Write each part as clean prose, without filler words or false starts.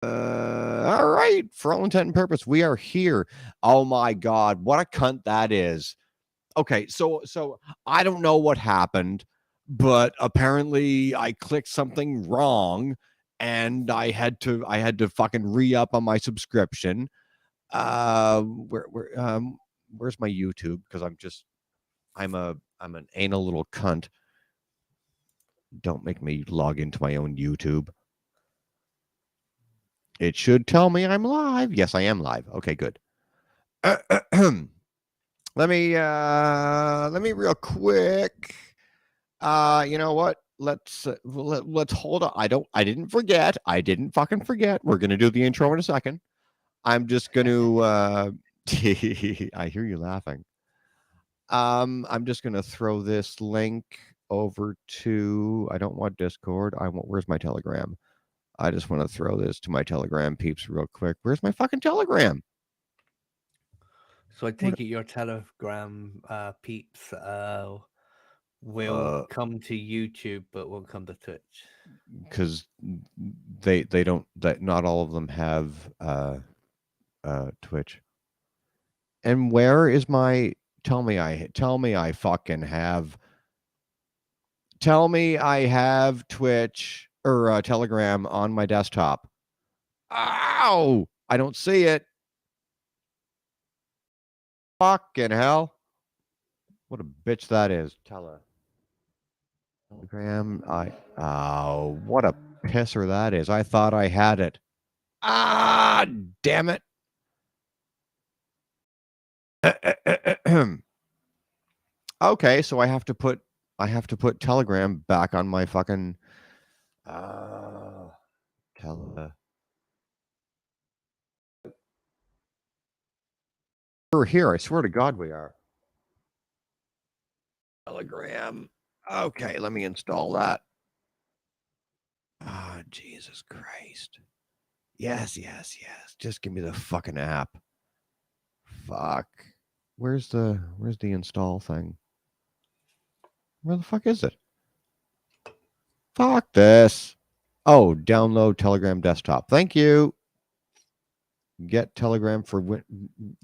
All right. For all intent and purpose, we are here. Oh my God. What a cunt that is. Okay. So I don't know what happened, but apparently I clicked something wrong and I had to fucking re-up on my subscription. Where's my YouTube? Because I'm an anal little cunt. Don't make me log into my own YouTube. It should tell me I'm live. Yes, I am live. Okay, good. Let me real quick. You know what? Let's hold on. I didn't forget. I didn't fucking forget. We're gonna do the intro in a second. I'm just gonna I hear you laughing. I'm just gonna throw this link over to I don't want Discord. Where's my Telegram? I just want to throw this to my Telegram peeps real quick. Where's my fucking Telegram? So I take it your Telegram peeps will come to YouTube, but won't come to Twitch. Because they don't that not all of them have Twitch. And where is my tell me I fucking have tell me I have Twitch or Telegram on my desktop. Ow! I don't see it. Fucking hell. What a bitch that is. Telegram. Oh, what a pisser that is. I thought I had it. Ah, damn it. Okay, so I have to put Telegram back on my fucking tele. We're here. I swear to God, we are. Telegram. Okay, let me install that. Ah, Jesus Christ. Yes. Just give me the fucking app. Fuck. Where's the install thing? Where the fuck is it? Fuck this. Oh, download Telegram desktop. Thank you. Get Telegram for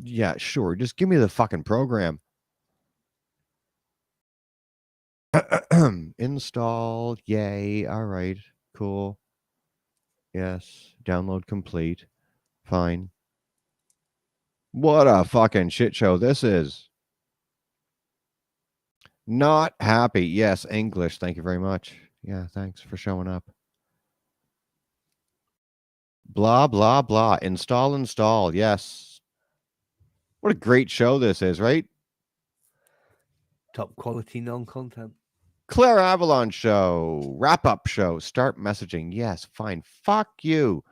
yeah, sure. Just give me the fucking program. Install. Yay. All right. Cool. Yes. Download complete. Fine. What a fucking shit show this is. Not happy. Yes, English. Thank you very much. Yeah, thanks for showing up. Blah, blah, blah. Install. Yes. What a great show this is, right? Top quality non-content. Klayre Avalon show. Wrap-up show. Start messaging. Yes, fine. Fuck you.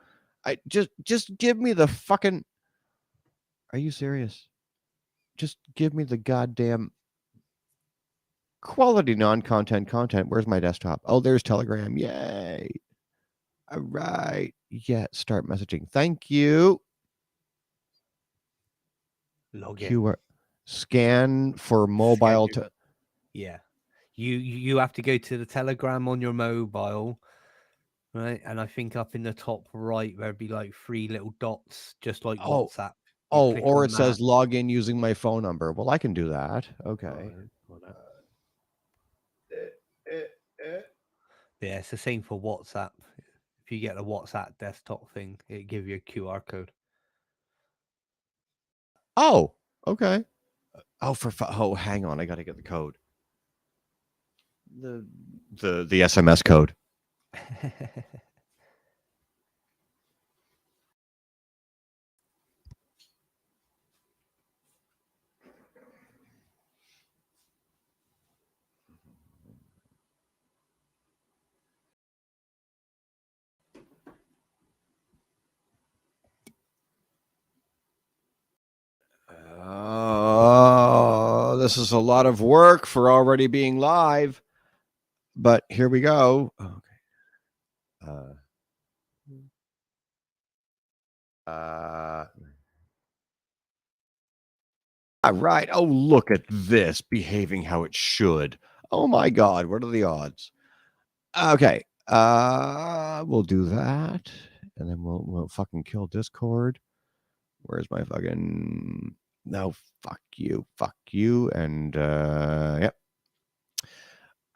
I just give me the fucking Are you serious? Just give me the goddamn quality non-content content. Where's my desktop? Oh, there's Telegram. Yay. All right. Yeah, start messaging. Thank you. Log in. QR scan for mobile. Yeah. You have to go to the Telegram on your mobile, right? And I think up in the top right there'd be like 3 little dots, just like WhatsApp. Or it says log in using my phone number. Well, I can do that. Okay. Yeah, it's the same for WhatsApp. If you get a WhatsApp desktop thing, it gives you a QR code. Oh, okay. Hang on. I got to get the code. The SMS code. Oh, this is a lot of work for already being live, but here we go. Okay. All right. Oh, look at this behaving how it should. Oh my God, what are the odds? Okay. We'll do that. and then we'll fucking kill Discord. Where's my fucking no? Fuck you, and yep.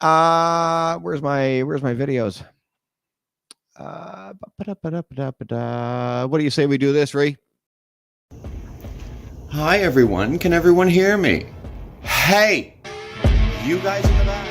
Where's my videos? What do you say we do this, Ree? Hi everyone, can everyone hear me? Hey, you guys in the back.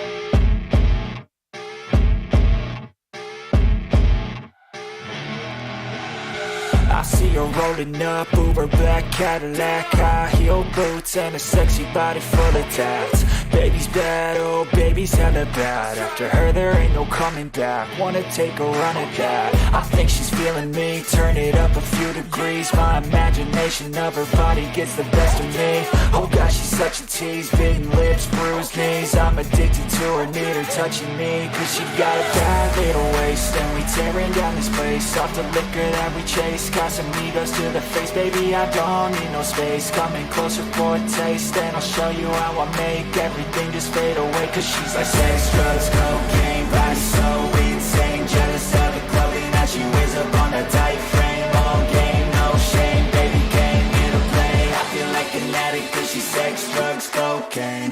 I see her rolling up, Uber black Cadillac, high heel boots and a sexy body full of tats. Baby's bad, oh baby's hella bad. After her there ain't no coming back. Wanna take a run at that. I think she's feeling me, turn it up a few degrees. My imagination of her body gets the best of me. Oh gosh, she's such a tease, bitten lips, bruised knees. I'm addicted to her, need her touching me. Cause she got a bad little waist, and we tearing down this place. Off the liquor that we chase, Casamigos to the face, baby, I don't need no space. Coming closer for a taste, and I'll show you how I make everything just fade away. Cause she's like sex, drugs, cocaine, body so insane. Jealous of the clothing that she wears up on a tight frame. All game, no shame, baby came here to play. I feel like an addict cause she's sex, drugs, cocaine.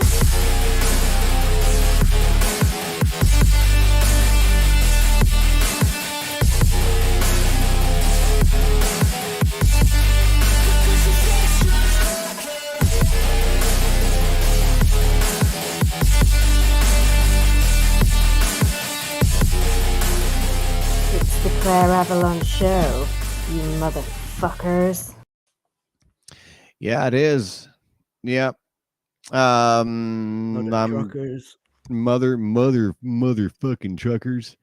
The Klayre Avalon show, you motherfuckers. Yeah, it is. Yep. Truckers. Motherfucking truckers.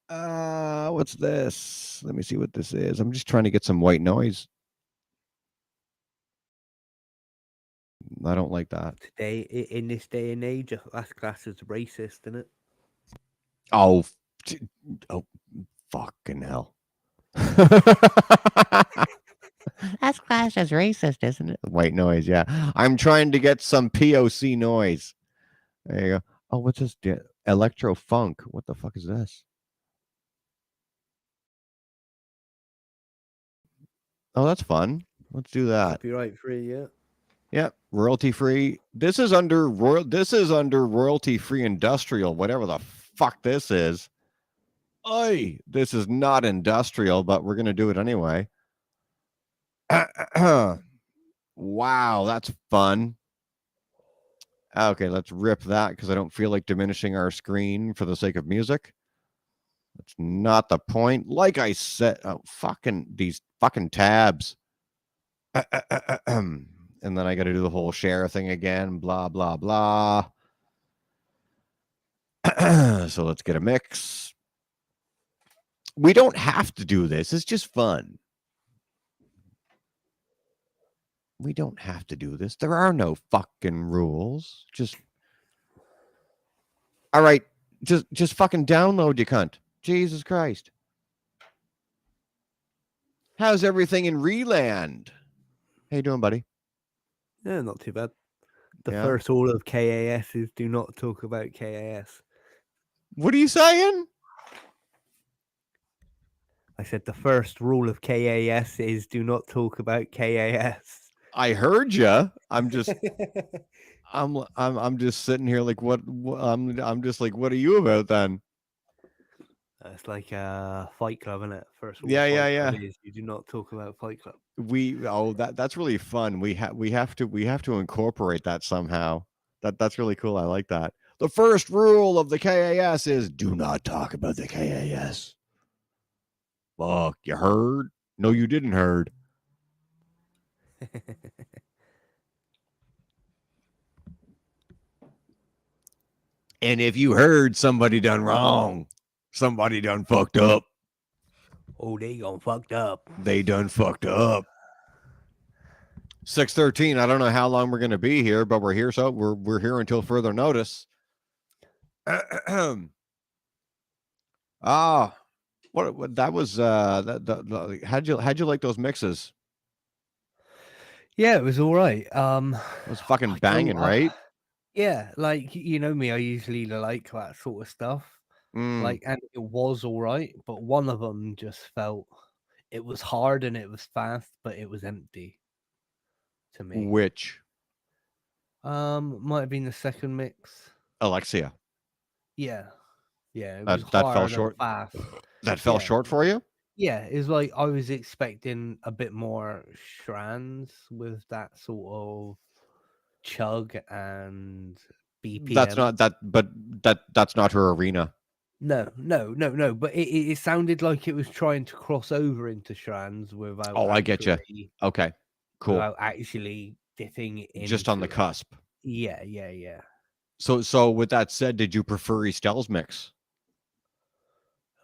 What's this? Let me see what this is. I'm just trying to get some white noise. I don't like that. Today, in this day and age, that's classed as racist, isn't it? Oh, fucking hell. That's classed as racist, isn't it? White noise, yeah. I'm trying to get some POC noise. There you go. Oh, what's this? Electro funk. What the fuck is this? Oh, that's fun. Let's do that. Copyright free, yeah. Yep, royalty free. This is under royalty free industrial, whatever the fuck this is. Oy, this is not industrial, but we're gonna do it anyway. Wow, that's fun. Okay, let's rip that because I don't feel like diminishing our screen for the sake of music. That's not the point. Like I said, these fucking tabs. And then I got to do the whole share thing again, blah, blah, blah. So let's get a mix. We don't have to do this. It's just fun. We don't have to do this. There are no fucking rules. All right. Just fucking download, you cunt. Jesus Christ. How's everything in Reland? How you doing, buddy? Yeah, not too bad. The first rule of KAS is do not talk about KAS. What are you saying? I said the first rule of KAS is do not talk about KAS. I heard you. I'm just I'm just sitting here like what I'm just like, what are you about then? It's like a Fight Club, isn't it? First rule yeah. is you do not talk about Fight Club. That's really fun. We have to incorporate that somehow. That's really cool. I like that. The first rule of the KAS is do not talk about the KAS. Fuck, you heard? No, you didn't heard. And if you heard somebody done wrong, somebody done fucked up. Oh, they gone fucked up. They done fucked up. 6:13. I don't know how long we're going to be here, but we're here. So we're here until further notice. What that was? How'd you like those mixes? Yeah, it was all right. It was fucking banging, right? Yeah, like you know me, I usually like that sort of stuff. Like, and it was all right, but one of them just felt It was hard and it was fast, but it was empty to me. Which Might have been the second mix. Alexia? Yeah. It That was fell hard and short. fast. That fell Yeah. short for you? Yeah, it's like I was expecting a bit more Shrans with that sort of chug and BPM. That's not her arena. No. But it sounded like it was trying to cross over into Shrans without. Oh, I get you. actually- Okay, cool. Without actually dipping in. Just on the cusp. Yeah. So with that said, did you prefer Estelle's mix?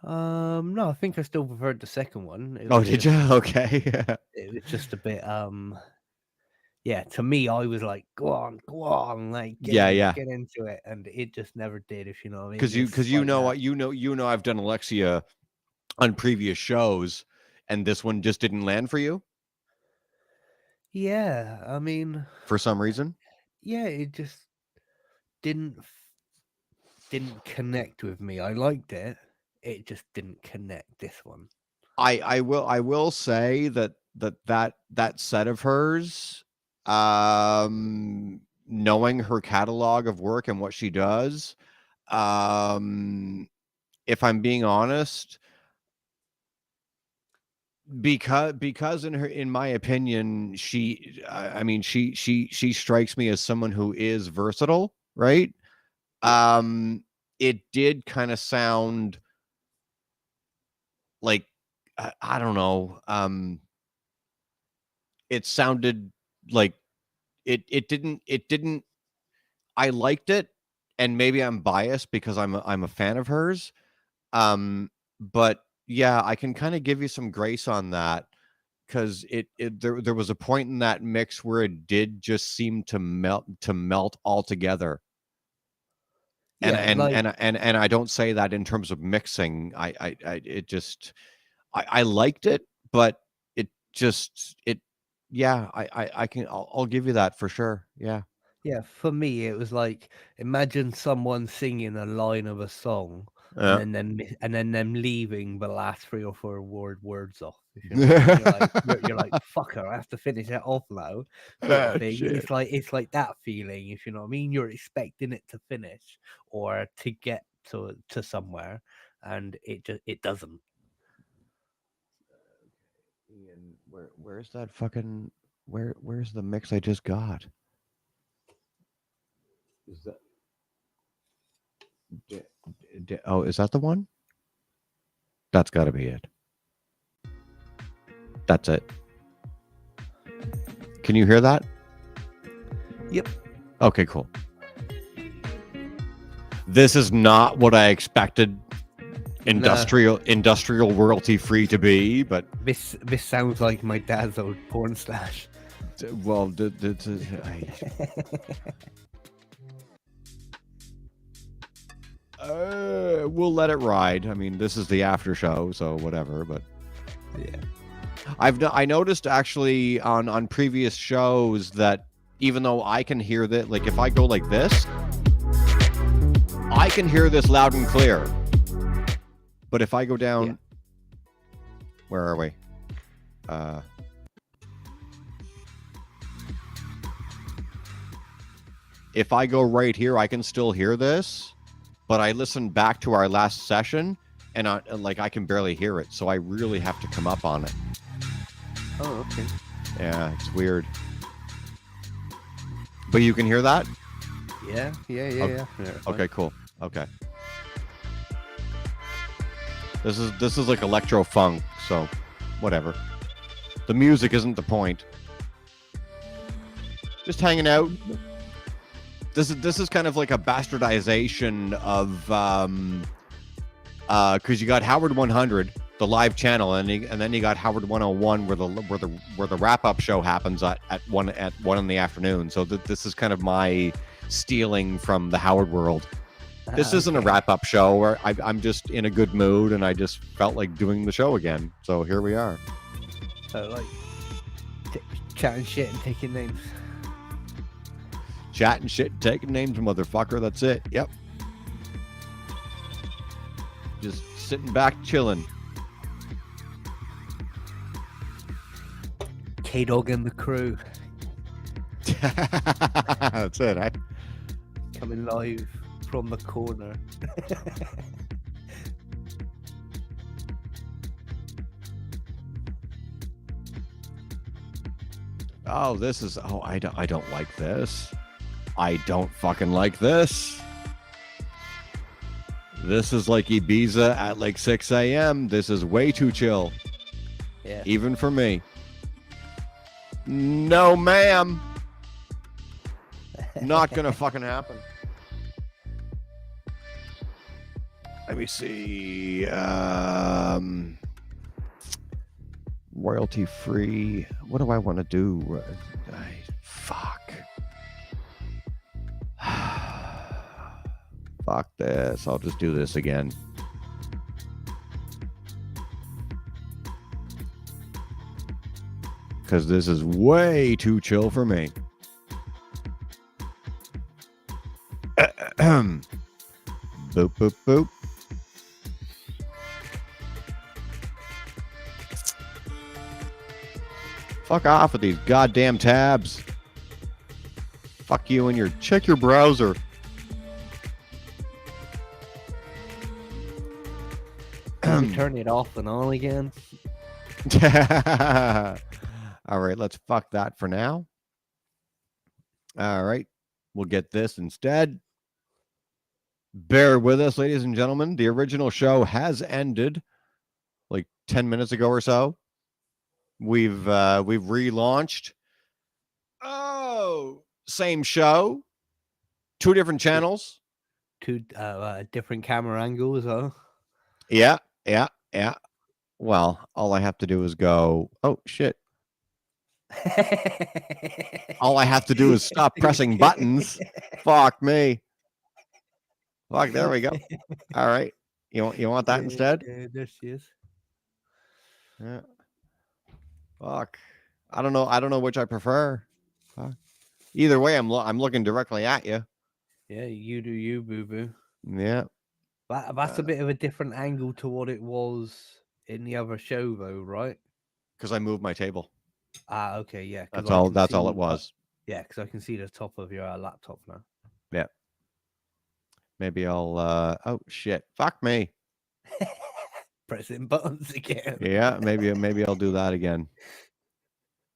No, I think I still preferred the second one. Did you? Okay. It was just a bit yeah, to me I was like, go on, like get into it, and it just never did, if you know what I mean. Because you know I've done Alexia on previous shows, and this one just didn't land for you? Yeah, I mean, for some reason? Yeah, it just didn't connect with me. I liked it. It just didn't connect, this one. I will say that set of hers, knowing her catalog of work and what she does, if I'm being honest, because in my opinion, she strikes me as someone who is versatile, right? It did kind of sound like, I don't know. It sounded like it didn't. I liked it, and maybe I'm biased because I'm a fan of hers. But yeah, I can kind of give you some grace on that, because there was a point in that mix where it did just seem to melt altogether. And I don't say that in terms of mixing. I liked it, but I'll give you that for sure. Yeah. Yeah, for me it was like, imagine someone singing a line of a song and then them leaving the last 3 or 4 words off. You're like, fucker, I have to finish it off now. Sort of thing. It's like that feeling, if you know what I mean. You're expecting it to finish or to get to somewhere, and it doesn't. Ian, where's that fucking where's the mix I just got? Is that is that the one? That's got to be it. That's it. Can you hear that? Yep. Okay, cool. This is not what I expected industrial royalty free to be, but this sounds like my dad's old porn stash. Well, we'll let it ride. I mean, this is the after show, so whatever. But yeah, I noticed actually on previous shows that even though I can hear that, like if I go like this, I can hear this loud and clear. But if I go down, where are we? If I go right here, I can still hear this. But I listened back to our last session, and I can barely hear it. So I really have to come up on it. Oh, okay. Yeah, it's weird. But you can hear that? Yeah. Okay, cool. Okay. This is like electro funk, so whatever. The music isn't the point. Just hanging out. This is kind of like a bastardization of because you got Howard 100, the live channel, and then you got Howard 101, where the wrap up show happens at 1 in the afternoon. So this is kind of my stealing from the Howard world. This isn't a wrap up show where I'm just in a good mood and I just felt like doing the show again. So here we are. So like chatting shit and taking names. Chatting shit, taking names, motherfucker. That's it. Yep. Just sitting back, chilling. K-Dog and the crew That's it. coming live from the corner. Oh, this is. Oh, I don't like this. I don't fucking like this. This is like Ibiza at like 6 a.m. This is way too chill. Yeah. Even for me. No, ma'am. Not gonna fucking happen. Let me see. Royalty free. What do I want to do? Fuck. Fuck this. I'll just do this again. Because this is way too chill for me. Boop, boop, boop. Fuck off with these goddamn tabs. Fuck you and your... Check your browser. Turn it off and on again. All right, let's fuck that for now. All right, we'll get this instead. Bear with us, ladies and gentlemen. The original show has ended like 10 minutes ago or so. We've relaunched. Oh, same show, 2 different channels, 2 different camera angles, huh? Yeah. Well, all I have to do is go, oh shit. All I have to do is stop pressing buttons. Fuck me. Fuck, there we go. All right. You want that instead? There she is. Yeah. Fuck. I don't know which I prefer. Fuck. Either way, I'm looking directly at you. Yeah, you do you, boo boo. Yeah. That's a bit of a different angle to what it was in the other show, though, right? Because I moved my table. Ah, okay, yeah. That's all it was. Yeah, because I can see the top of your laptop now. Yeah. Maybe I'll. Oh shit! Fuck me. Pressing buttons again. Yeah, maybe I'll do that again.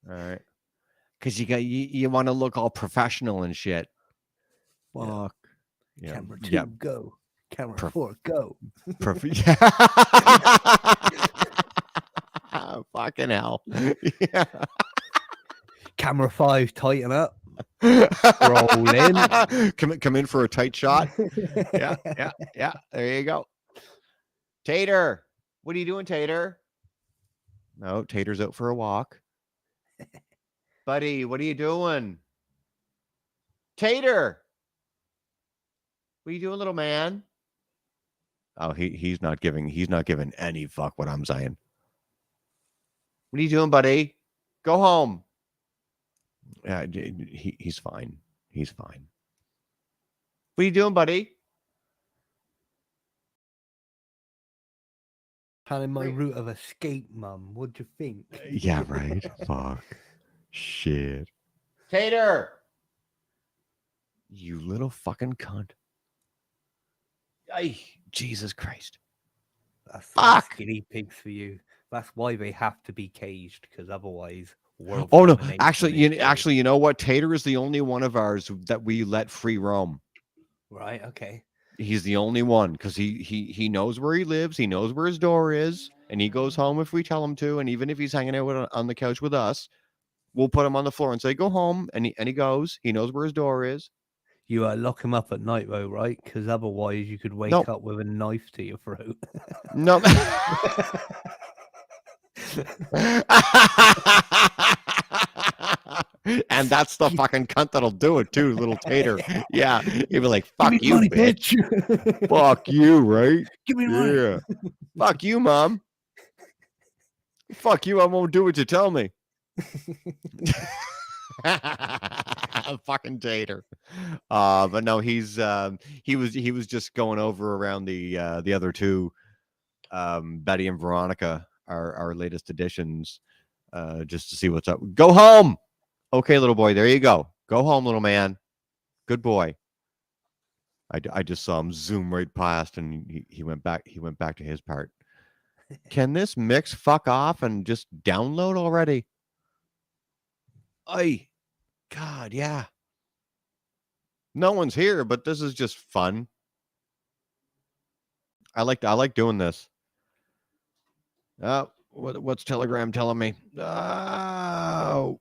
All right. Because you want to look all professional and shit. Fuck. Yeah. Camera 2, go. Camera 4, go. Fucking hell. Yeah. Camera 5, tighten up. Roll in. Come in for a tight shot. Yeah. There you go. Tater. What are you doing, Tater? No, Tater's out for a walk. Buddy, what are you doing? Tater. What are you doing, little man? Oh, he's not giving any fuck what I'm saying. What are you doing, buddy? Go home. Yeah, he's fine. He's fine. What are you doing, buddy? Planning my route of escape, Mum. What'd you think? Yeah, right. Fuck. Shit. Tater! You little fucking cunt. Ay, Jesus Christ. That's Fuck. Guinea pigs for you. That's why they have to be caged, because otherwise... Oh no! Actually, you know what? Tater is the only one of ours that we let free roam. Right. Okay. He's the only one because he knows where he lives. He knows where his door is, and he goes home if we tell him to. And even if he's hanging out on the couch with us, we'll put him on the floor and say, "Go home," and he goes. He knows where his door is. You lock him up at night, though, right? Because otherwise, you could wake up with a knife to your throat. No. And that's the fucking cunt that'll do it too, little Tater. Yeah, he'd be like, "Fuck you, money, bitch! Fuck you, right? Give me money. Yeah. Fuck you, Mom. Fuck you! I won't do what you tell me." Fucking Tater. But no, he was just going over around the other two, Betty and Veronica, our latest additions. just to see what's up. Go home. Okay, little boy. There you go. Go home, little man. Good boy. I just saw him zoom right past, and he went back. He went back to his part. Can this mix fuck off and just download already? Ay, God, yeah. No one's here, but this is just fun. I like doing this. What's Telegram telling me? Oh,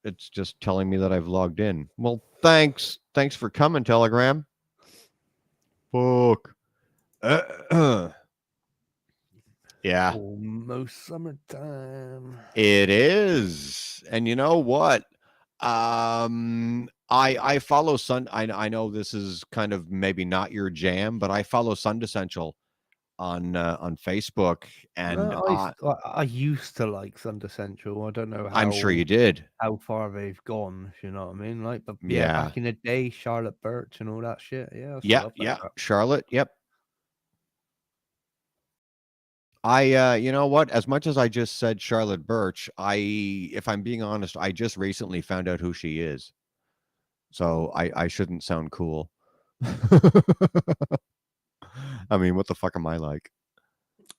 it's just telling me that I've logged in. Well, thanks for coming, Telegram. Fuck. Yeah. Almost summertime. It is. And you know what? I follow Sun. I know this is kind of maybe not your jam, but I follow Sun Essential on Facebook, and I used to like Thunder Central. I don't know how. I'm sure you did. How far they've gone, if you know what I mean. Like, but Yeah. back in the day, Charlotte Birch and all that shit. Yeah. Yeah. Charlotte. Yep. You know what? As much as I just said Charlotte Birch, if I'm being honest, I just recently found out who she is. So I shouldn't sound cool. I mean, what the fuck am I like?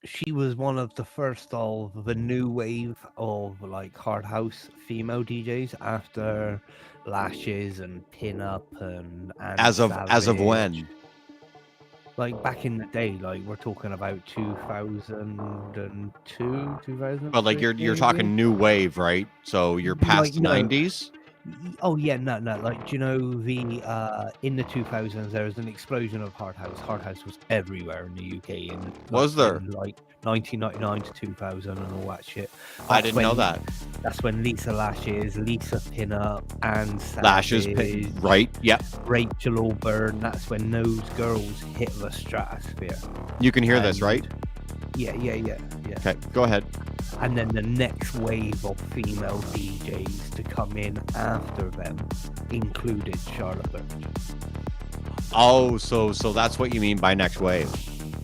She was one of the first of the new wave of like hard house female DJs after Lashes and Pin Up and as of when? Like back in the day, like we're talking about 2002, 2000. But like you're talking new wave, right? So you're past like, 90s. Oh yeah, no. Like, do you know the in the 2000s there was an explosion of hard house. Hard house was everywhere in the UK. Was there? In, like 1999 to 2000 and all that shit. I didn't know that. That's when Lisa Lashes, Lisa Pinup, and Lashes, right? Yep. Rachel Allburn. That's when those girls hit the stratosphere. You can hear this, right? Yeah. Okay, go ahead. And then the next wave of female DJs to come in after them included Charlotte Birch. Oh, so that's what you mean by next wave.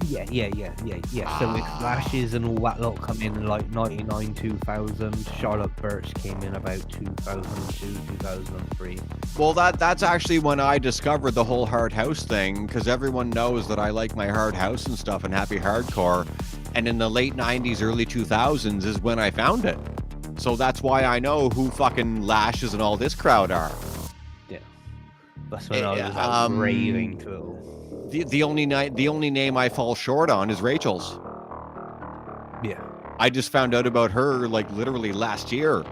Yeah. So with Lashes and all that lot come in like 99, 2000. Charlotte Birch came in about 2002, 2003. Well, that's actually when I discovered the whole hard house thing, because everyone knows that I like my hard house and stuff and happy hardcore. And in the late 90s, early 2000s is when I found it. So that's why I know who fucking Lashes and all this crowd are. Yeah. That's when I was out raving to it all. The only name I fall short on is Rachel's. Yeah. I just found out about her like literally last year.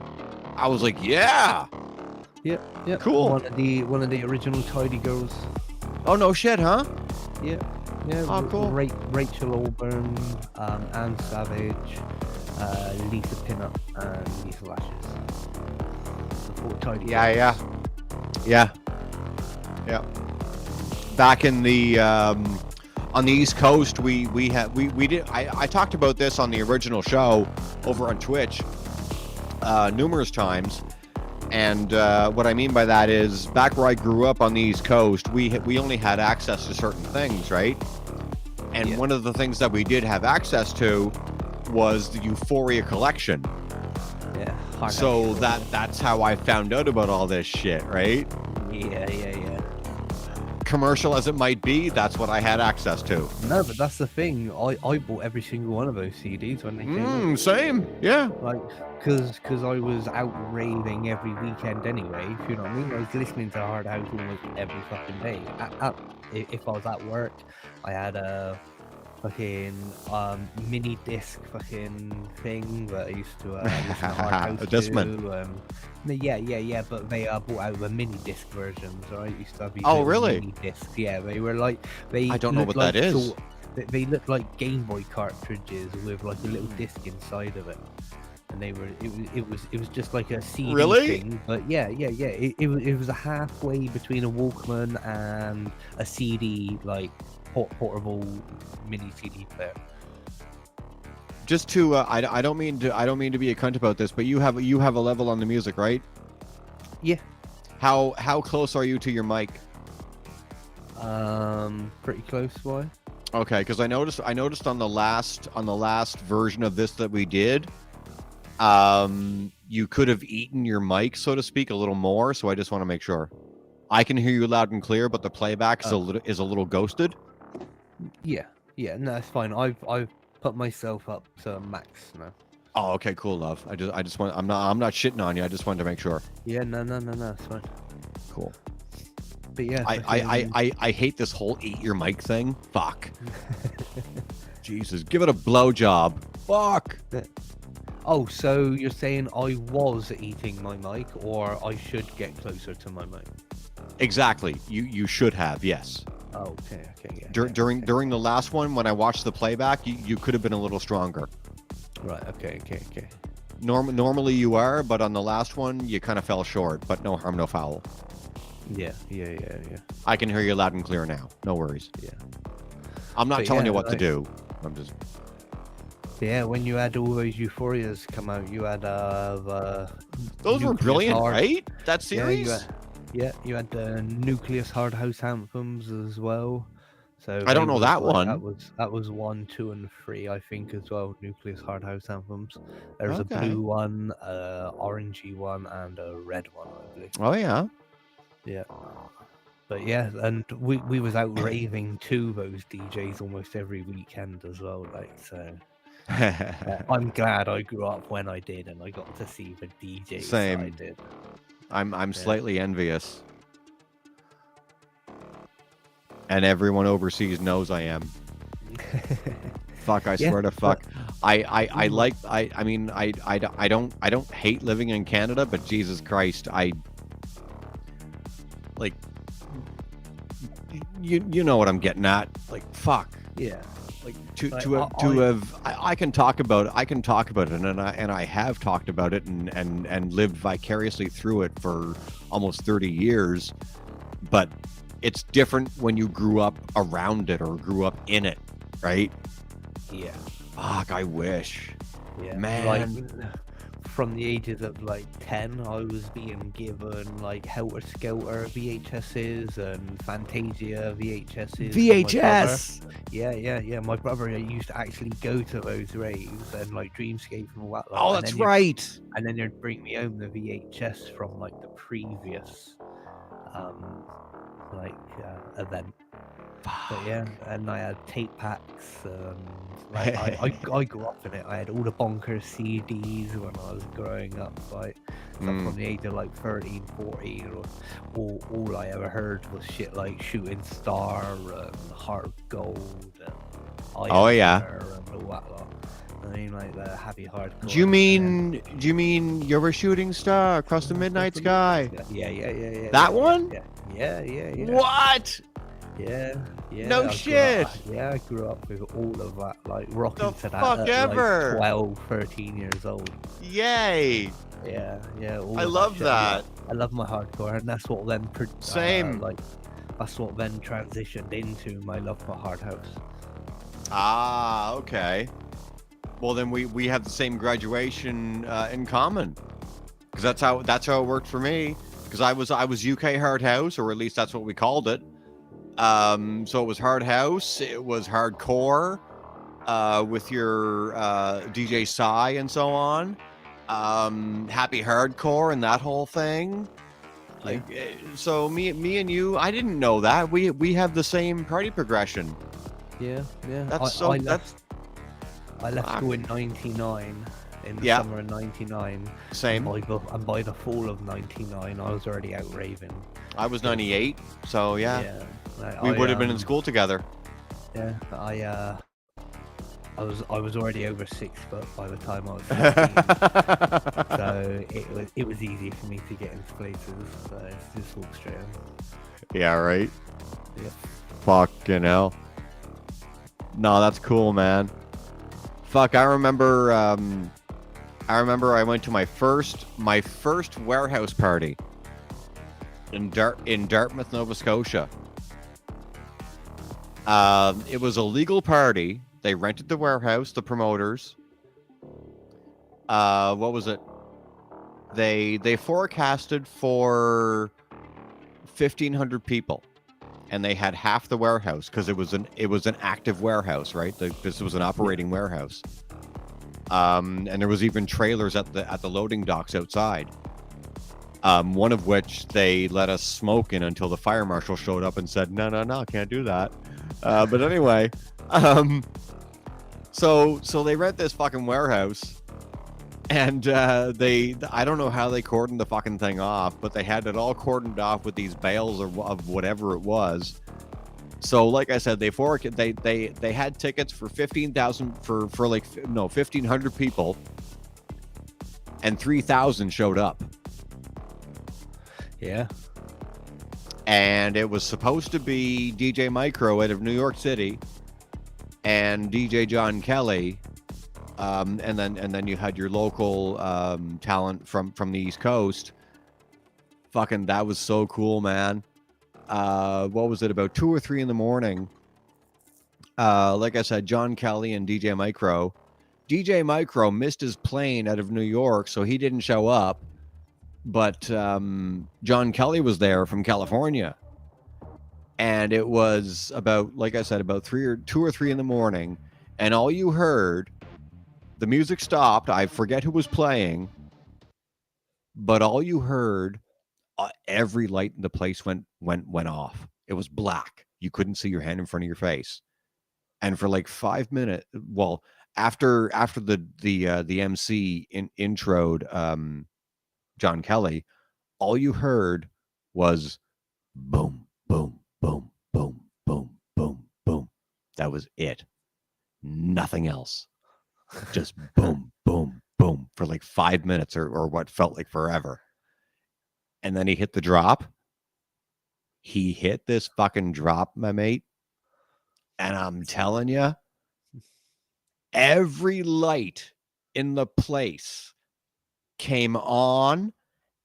I was like, yeah. Yeah. Cool. One of the original Tidy Girls. Oh no shit, huh? Yeah. Oh, cool. Rachel Allburn, Anne Savage, Lisa Pinup, and Lisa Lashes. The four Tidy Girls. Yeah. Back in the on the East Coast, we did. I talked about this on the original show over on Twitch numerous times, and what I mean by that is back where I grew up on the East Coast, we only had access to certain things, right? And one of the things that we did have access to was the Euphoria collection. Yeah. So that's how I found out about all this shit, right? Yeah. Commercial as it might be, that's what I had access to. No, but that's the thing. I bought every single one of those CDs when they came out. Same, yeah. Like, because I was out raving every weekend anyway, if you know what I mean. I was listening to Hard House almost every fucking day. If I was at work, I had a fucking mini disc fucking thing that I used to listen to Hard House a Discman. Yeah, but they brought out the mini disc versions, right? Used to have these really? mini discs. Yeah, they were like I don't know what that is. They looked like Game Boy cartridges with like a little disc inside of it, and they were it was just like a CD thing. But yeah. It was a halfway between a Walkman and a CD, like portable mini CD player. Just to I don't mean to be a cunt about this, but you have a level on the music, right? Yeah. How close are you to your mic? Pretty close. Why? Okay, because I noticed on the last version of this that we did, You could have eaten your mic, so to speak, a little more. So I just want to make sure. I can hear you loud and clear, but the playback is a little ghosted. Yeah, no, it's fine. I've put myself up to max now. Oh, okay, cool, love. I just want. I'm not shitting on you. I just wanted to make sure. Yeah, no, it's fine. Cool. But yeah, I hate this whole eat your mic thing. Fuck. Jesus, give it a blowjob. Fuck. Oh, so you're saying I was eating my mic, or I should get closer to my mic? Exactly. You should have, yes. Oh, okay, yeah. During the last one, when I watched the playback, you could have been a little stronger. Right. Okay. Normally you are, but on the last one you kind of fell short. But no harm, no foul. Yeah. I can hear you loud and clear now. No worries. Yeah. I'm not telling you what to do. I'm just. Yeah, when you had all those Euphorias come out, you had those were brilliant, right? That series. Yeah, you had the Nucleus Hard House anthems as well. So I don't know that one. That was 1, 2, and 3, I think, as well. Nucleus Hard House anthems. There's a blue one, orangey one, and a red one, I believe. Oh yeah. Yeah. But yeah, and we was out raving to those DJs almost every weekend as well, like so. I'm glad I grew up when I did, and I got to see the DJs. Same. I did. I'm slightly envious. And everyone overseas knows I am. Fuck, I swear to fuck. I don't hate living in Canada, but Jesus Christ, like you know what I'm getting at. Like fuck. Yeah. Like I can talk about it and I have talked about it and lived vicariously through it for almost 30 years, but it's different when you grew up around it or grew up in it, right? Yeah. Fuck, I wish. Yeah. Man. Like, from the ages of like 10, I was being given like Helter Skelter VHSs and Fantasia VHSs. VHS! Yeah. My brother used to actually go to those raves and like Dreamscape and all that. Oh, that's right. And then they'd bring me home the VHS from like the previous event. But yeah, and I had tape packs. Like I grew up in it. I had all the bonkers CDs when I was growing up. Like from the age of like 13, 14, all I ever heard was shit like Shooting Star and Heart of Gold and and all that lot. I mean, like the happy hardcore. Do you mean You're a Shooting Star Across the Midnight Sky? Yeah. That one? Yeah. What? Yeah. No shit. I grew up with all of that, like rocking to that fuck at ever. like 12, 13 years old. Yay. Yeah. I love that. I love my hardcore, and that's what then same. That's what then transitioned into my love for Hard House. Ah, okay. Well, then we have the same graduation in common, because that's how it worked for me. Because I was UK Hard House, or at least that's what we called it. So it was Hard House, it was hardcore, with your DJ Psy and so on. Happy Hardcore and that whole thing. Like, so me and you, I didn't know that we have the same party progression. Yeah. I left school in '99, in the summer of '99. Same. And by the fall of '99, I was already out raving. I was 98, so yeah. We would have been in school together. Yeah, I was already over 6 foot by the time I was 15. So it was easy for me to get into places. So just walk straight in. Yeah, right. Yeah. Fucking hell. No, that's cool, man. Fuck, I remember I went to my first warehouse party in Dartmouth, Nova Scotia. It was a legal party. They rented the warehouse, the promoters. What was it? They forecasted for 1,500 people, and they had half the warehouse because it was an active warehouse, right? This was an operating warehouse. And there was even trailers at the loading docks outside. One of which they let us smoke in until the fire marshal showed up and said, no, can't do that. But anyway, so they rent this fucking warehouse, and I don't know how they cordoned the fucking thing off, but they had it all cordoned off with these bales of whatever it was. So like I said, they had tickets for 15,000 for 1,500 people, and 3,000 showed up. Yeah. And it was supposed to be DJ Micro out of New York City and DJ John Kelly, and then you had your local talent from the East Coast. Fucking, that was so cool, man. What was it, about 2 or 3 in the morning? Like I said, John Kelly and DJ Micro. DJ Micro missed his plane out of New York, so he didn't show up. But John Kelly was there from California. And it was about, like I said, about 2 or 3 in the morning. And all you heard, the music stopped. I forget who was playing. But all you heard, every light in the place went off. It was black. You couldn't see your hand in front of your face. And for like 5 minutes, well, after the MC introed John Kelly, all you heard was boom, boom, boom, boom, boom, boom, boom. That was it. Nothing else. Just boom, boom, boom for like 5 minutes or what felt like forever. And then he hit the drop. He hit this fucking drop, my mate. And I'm telling you, every light in the place came on,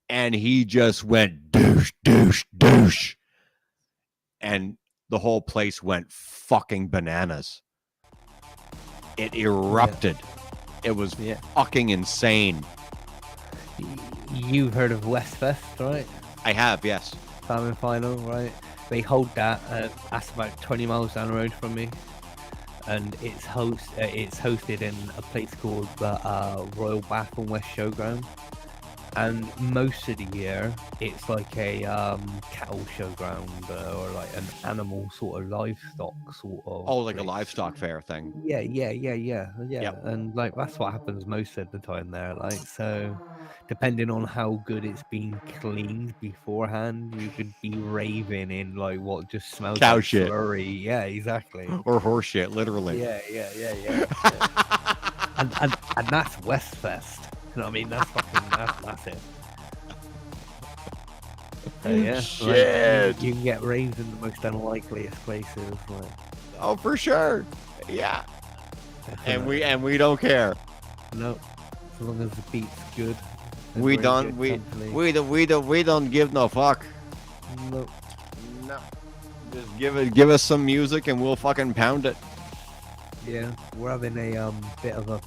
and he just went douche, douche, douche. And the whole place went fucking bananas. It erupted. Yeah. It was fucking insane. You've heard of Westfest, right? I have, yes. Family Final, right? They hold that. That's about 20 miles down the road from me. And it's hosted in a place called the Royal Bath and West Showground. And most of the year, it's like a cattle showground or like an animal sort of livestock sort of. Oh, like place. A livestock fair thing. Yeah. Yep. And like that's what happens most of the time there. Like so, depending on how good it's been cleaned beforehand, you could be raving in like what just smells cow like shit. slurry. Yeah, exactly. Or horse shit, literally. Yeah. and that's Westfest. You know what I mean? That's fucking that's it. So, yeah, shit. Like, you can get raves in the most unlikeliest places. Like, oh, for sure. Yeah. definitely. And we don't care. No, as long as the beat's good. We very don't good company. we don't give no fuck. No. No. Just give us some music and we'll fucking pound it. Yeah, we're having a bit of a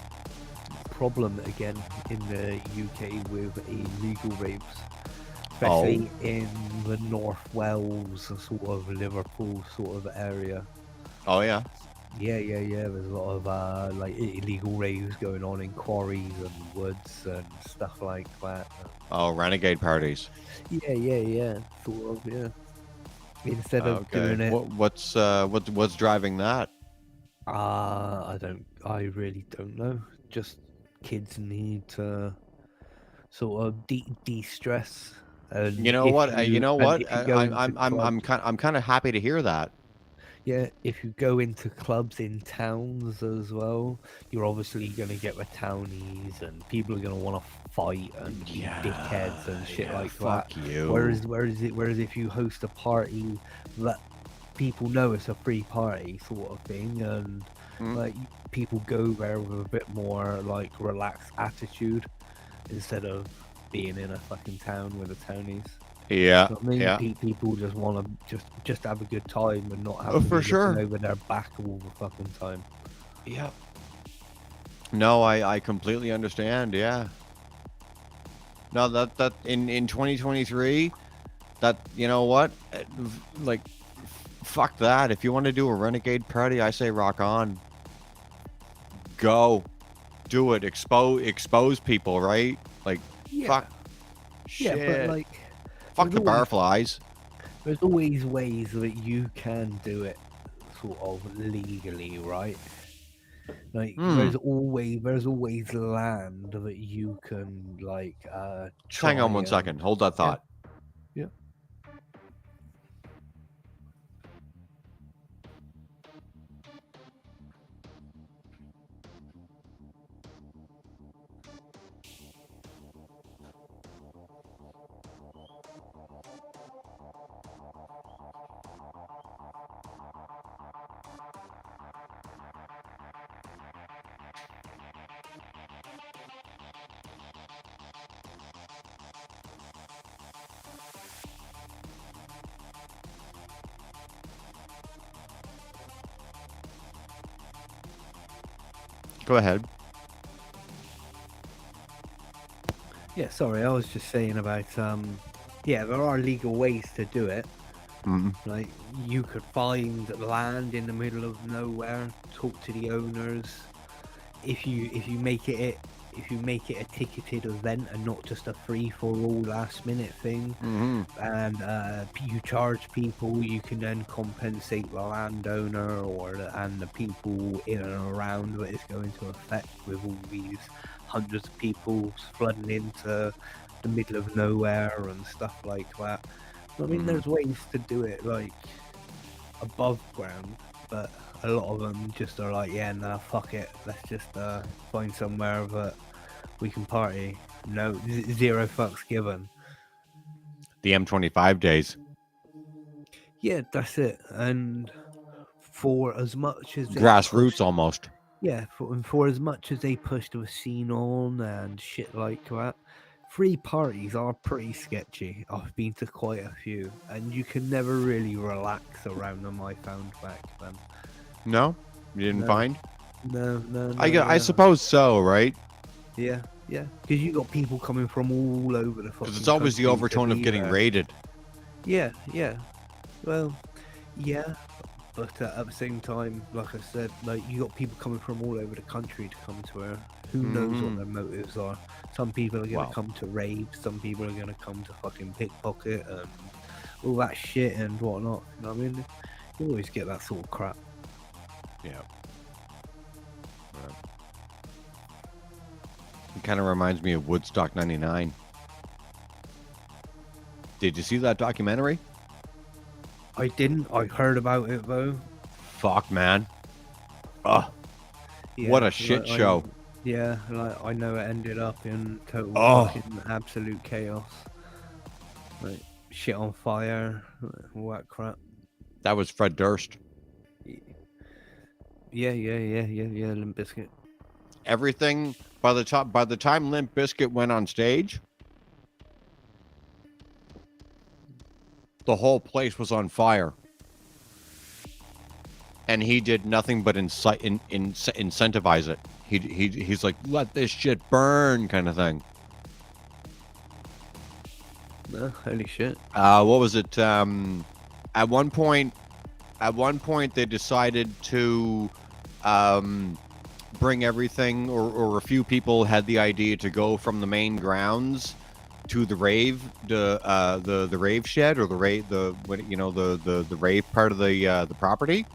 problem again in the UK with illegal rapes, especially in the North Wales sort of Liverpool sort of area. Oh yeah. Yeah. There's a lot of like illegal raves going on in quarries and woods and stuff like that. Oh, renegade parties. Yeah. Sort of, yeah. Instead of doing it, What's driving that? I really don't know. Just kids need to sort of de-stress. And You know what? I'm clubs, kind of happy to hear that. yeah, if you go into clubs in towns as well, you're obviously going to get the townies and people are going to want to fight and be dickheads and shit like fuck that. you. Whereas if you host a party that people know it's a free party sort of thing, and like people go there with a bit more like relaxed attitude instead of being in a fucking town with the townies. Yeah, You know what I mean? yeah. People just want to just have a good time and not have for sure. over their back all the fucking time. Yeah. No, I completely understand. Yeah. No, that in 2023, that, you know what, like, fuck that. If you want to do a renegade party, I say rock on. Go. do it. Expose people, right? Like, Yeah. fuck. Yeah, Shit. but like, Fuck the there's always- barflies. there's always ways that you can do it, sort of legally, right? Like, there's always land that you can like Just hang on 1 second. Hold that thought. Yeah. Go ahead. Yeah, sorry, I was just saying about yeah, there are legal ways to do it. Like, you could find land in the middle of nowhere, talk to the owners. If you make it a ticketed event and not just a free for all last minute thing, and you charge people, you can then compensate the landowner and the people in and around that it's going to affect, with all these hundreds of people flooding into the middle of nowhere and stuff like that. I mean, there's ways to do it like above ground, but a lot of them just are like, yeah, nah, fuck it, let's just find somewhere that we can party. No, zero fucks given. The M25 days. Yeah, that's it. And for as much as Grassroots almost. Yeah, for as much as they push the scene on and shit like that, free parties are pretty sketchy. I've been to quite a few, and you can never really relax around them, I found back then. No? You didn't find? No. I suppose so, right? Yeah, because you got people coming from all over the fucking Because it's always the country to overtone of be getting there. raided. Yeah. Well, yeah, but at the same time, like I said, like, you got people coming from all over the country to come to her. Who knows what their motives are? Some people are gonna come to raid. Some people are gonna come to fucking pickpocket and all that shit and whatnot. You know what I mean? You always get that sort of crap. Yeah. It kind of reminds me of Woodstock 99. Did you see that documentary? I didn't. I heard about it though. Fuck, man. Ugh. Yeah, What a shit show. Yeah, like, I know it ended up in total fucking absolute chaos. Like, shit on fire, all that crap. That was Fred Durst. Yeah, Limp Bizkit. Everything by the time Limp Bizkit went on stage, the whole place was on fire. And he did nothing but incentivize it. He's like, let this shit burn, kind of thing. No, holy shit. What was it? At one point they decided to bring everything, or a few people had the idea to go from the main grounds to the rave, the rave shed, or the rave, the rave part of the property.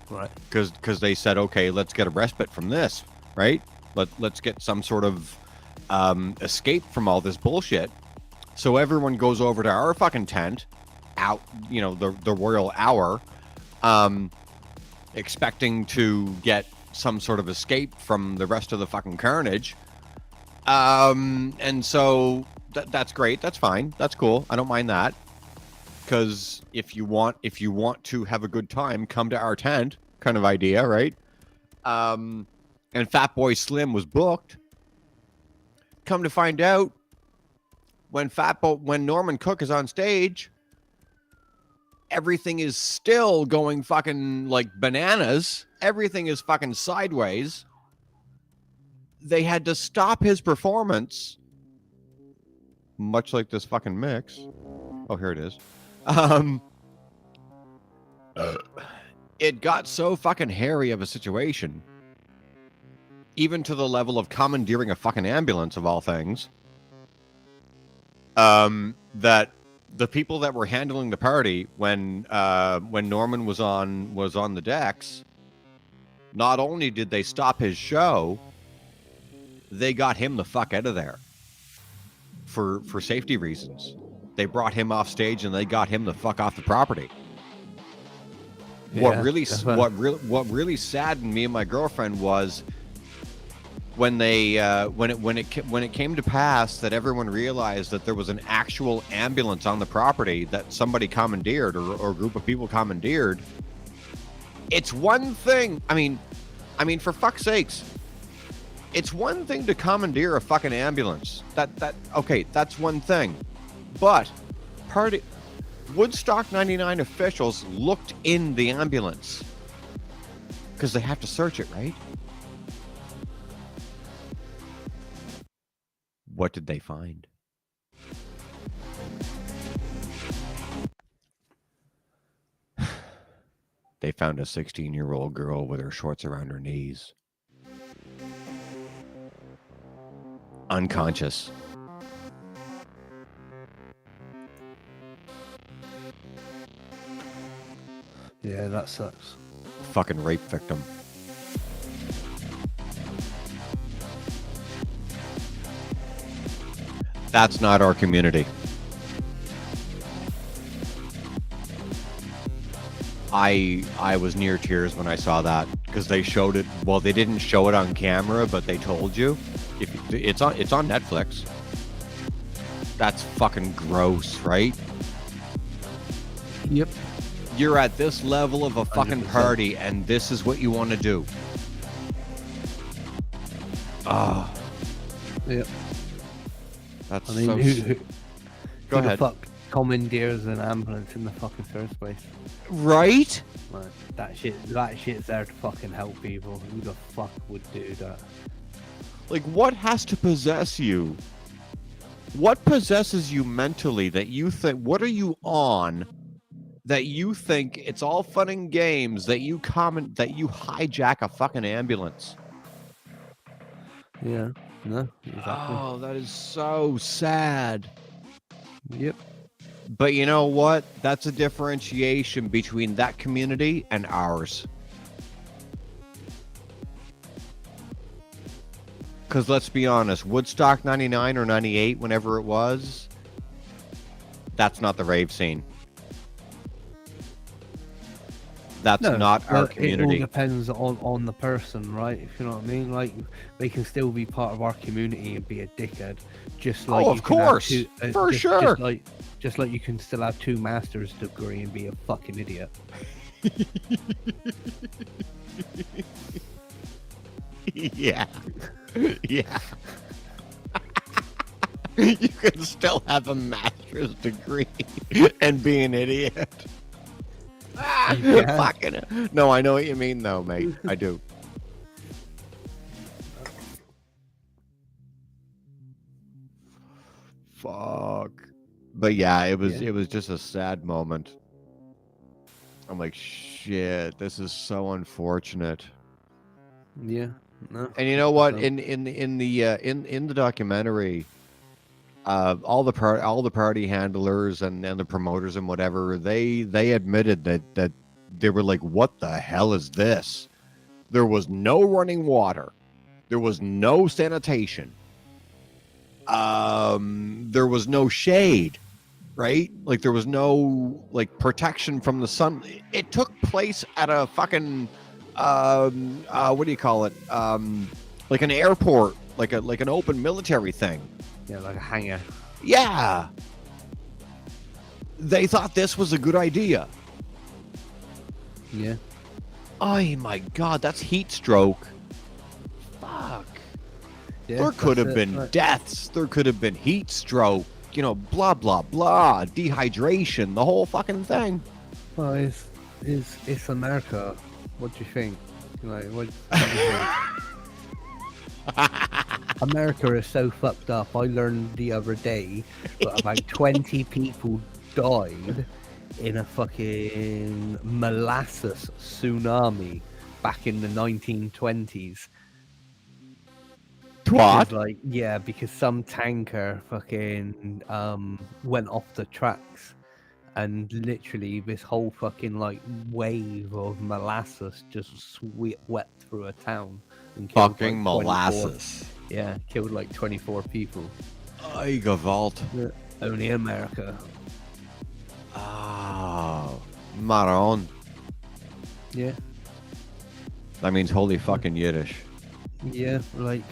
Right. Because they said, okay, let's get a respite from this, right? Let's get some sort of escape from all this bullshit. So everyone goes over to our fucking tent, out, the Royal Hour, expecting to get some sort of escape from the rest of the fucking carnage. And so that's great. That's fine. That's cool. I don't mind that. Because if you want to have a good time, come to our tent, kind of idea, right? And Fatboy Slim was booked. Come to find out, when Norman Cook is on stage, everything is still going fucking like bananas. Everything is fucking sideways. They had to stop his performance, much like this fucking mix. Oh, here it is. It got so fucking hairy of a situation even to the level of commandeering a fucking ambulance of all things. That the people that were handling the party when Norman was on the decks, not only did they stop his show, they got him the fuck out of there for safety reasons. They brought him off stage and they got him the fuck off the property. Yeah, What really saddened me and my girlfriend was when they when it came to pass that everyone realized that there was an actual ambulance on the property that somebody commandeered or a group of people commandeered. It's one thing. I mean, for fuck's sakes, it's one thing to commandeer a fucking ambulance. Okay, that's one thing. But Woodstock 99 officials looked in the ambulance because they have to search it, right? What did they find? They found a 16-year-old girl with her shorts around her knees. Unconscious. Yeah, that sucks. Fucking rape victim. That's not our community. I was near tears when I saw that because they showed it. Well, they didn't show it on camera, but they told you. It's on Netflix. That's fucking gross, right? Yep. You're at this level of a fucking 100%. party, and this is what you want to do. Ah. Yep. That's I mean, so. who Go the ahead. fuck commandeers an ambulance in the fucking first place? Right? Like, that shit's there to fucking help people. Who the fuck would do that? Like, what has to possess you? What possesses you mentally that you think? What are you on? That you think it's all fun and games that you hijack a fucking ambulance. Yeah. No. Exactly. Oh, that is so sad. Yep. But you know what? That's a differentiation between that community and ours. Because let's be honest, Woodstock 99 or 98, whenever it was, that's not the rave scene. That's not our well, community. It all depends on the person, right? If you know what I mean. Like, they can still be part of our community and be a dickhead, just like. Oh, of course, for sure. Just like you can still have 2 master's degree and be a fucking idiot. Yeah. Yeah. You can still have a master's degree and be an idiot. Yeah. Fucking. No, I know what you mean, though, mate. I do. Fuck. But yeah, it was just a sad moment. I'm like, shit, this is so unfortunate. Yeah. No. And you know what? In the documentary, all the party handlers and the promoters and whatever, they admitted that they were like, what the hell is this? There was no running water. There was no sanitation. There was no shade, right? Like there was no like protection from the sun. It took place at a fucking what do you call it? Like an airport, like an open military thing. Yeah, like a hangar. Yeah. They thought this was a good idea. Yeah. Oh my god, that's heat stroke. Fuck. Yeah, There could have that's been it, right. deaths. There could have been heat stroke. You know, blah blah blah, dehydration, the whole fucking thing. Well, it's America. What do you think? Like, what do you think? America is so fucked up. I learned the other day that about 20 people died in a fucking molasses tsunami back in the 1920s. Twat. Like, yeah, because some tanker fucking went off the tracks, and literally this whole fucking like wave of molasses just swept through a town and killed Fucking like 24. molasses. Yeah, killed like 24 people. Ay, gewalt. Only America. Oh, Maron. Yeah. That means holy fucking Yiddish. Yeah, like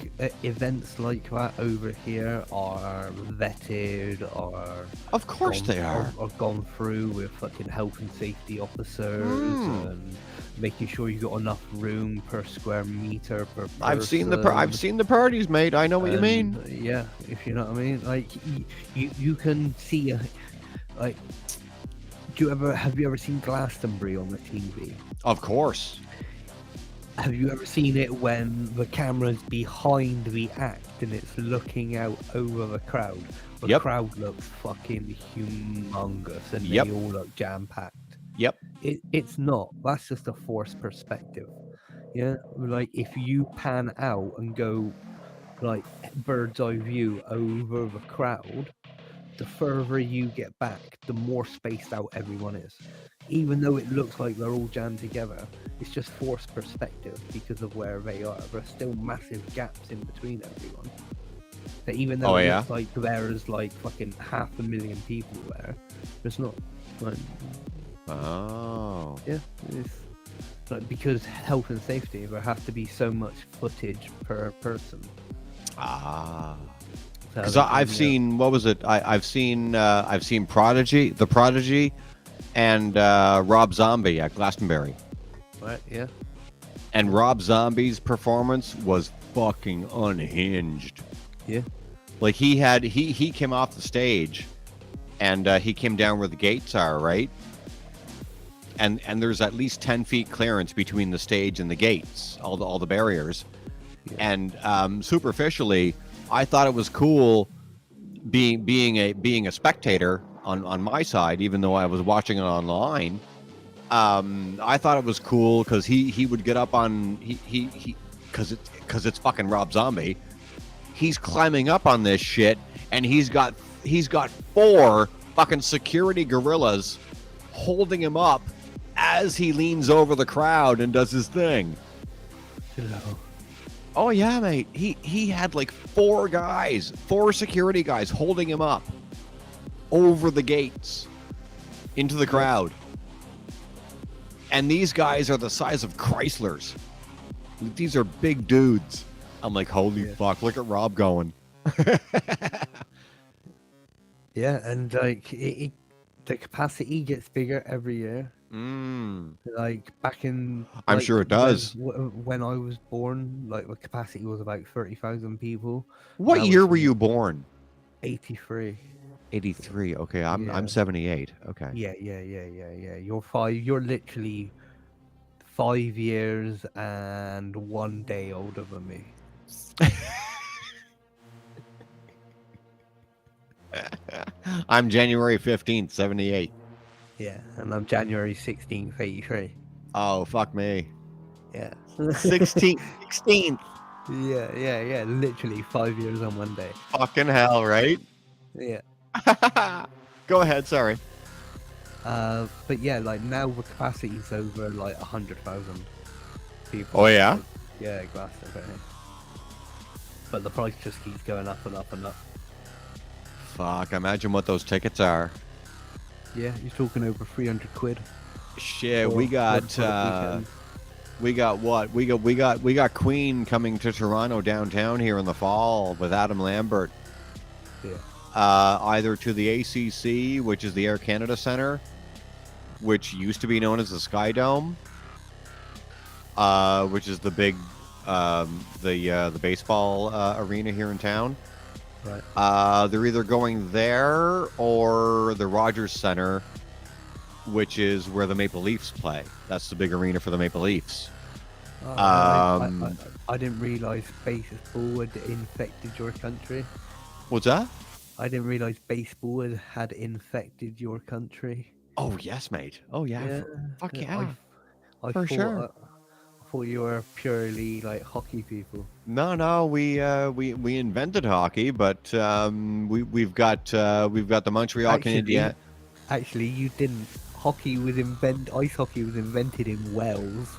events like that over here are vetted or Of course they are. Or gone through with fucking health and safety officers and making sure you got enough room per square meter per person. I've seen the parties, mate. I know what you mean. Yeah, if you know what I mean. Like you can see like have you ever seen Glastonbury on the TV? Of course. Have you ever seen it when the camera's behind the act and it's looking out over the crowd? The crowd looks fucking humongous and they all look jam-packed. Yep. It's not. That's just a forced perspective. Yeah? Like, if you pan out and go, like, bird's eye view over the crowd, the further you get back, the more spaced out everyone is. Even though it looks like they're all jammed together, it's just forced perspective because of where they are. There's still massive gaps in between everyone. So even though it looks like there's like fucking 500,000 people there, there's not. Like, oh. Yeah, it's like because health and safety, there has to be so much footage per person. Ah. Because I've seen I've seen Prodigy, The Prodigy, and Rob Zombie at Glastonbury. Right, yeah. And Rob Zombie's performance was fucking unhinged. Yeah. Like he came off the stage, and he came down where the gates are, right? And there's at least 10 feet clearance between the stage and the gates, all the barriers. Yeah. And superficially, I thought it was cool being a spectator on my side, even though I was watching it online. I thought it was cool because he would get up on because it's fucking Rob Zombie. He's climbing up on this shit, and he's got 4 fucking security gorillas holding him up as he leans over the crowd and does his thing. Hello. Oh yeah, mate. He had like 4 security guys holding him up over the gates into the crowd. And these guys are the size of Chryslers. These are big dudes. I'm like, holy fuck, look at Rob going. Yeah, and like the capacity gets bigger every year. Like back in, I'm sure it does. When I was born, like the capacity was about 30,000 people. What year were you born? 83. 83. Okay, I'm 78. Okay. Yeah. You're literally 5 years and 1 day older than me. I'm January 15th, 78. Yeah, and I'm January 16th, 83. Oh, fuck me. Yeah. 16th. Yeah. Literally 5 years on 1 day. Fucking hell, right? Yeah. Go ahead, sorry. But yeah, like now the capacity is over like 100,000 people. Oh yeah? Yeah, Glastonbury. But the price just keeps going up and up and up. Fuck, imagine what those tickets are. Yeah, you're talking over 300 quid. Shit, we got what? We got Queen coming to Toronto downtown here in the fall with Adam Lambert. Yeah. Either to the ACC, which is the Air Canada Centre, which used to be known as the Sky Dome, which is the big the baseball arena here in town. Right. They're either going there or the Rogers Centre, which is where the Maple Leafs play. That's the big arena for the Maple Leafs. I didn't realise baseball had infected your country. What's that? I didn't realise baseball had infected your country. Oh yes, mate. Oh yeah. Fuck yeah. I For thought, sure. I thought you were purely like hockey people. No, we invented hockey, but we've got the Montreal Canadiens. Actually, you didn't. Ice hockey was invented in Wales.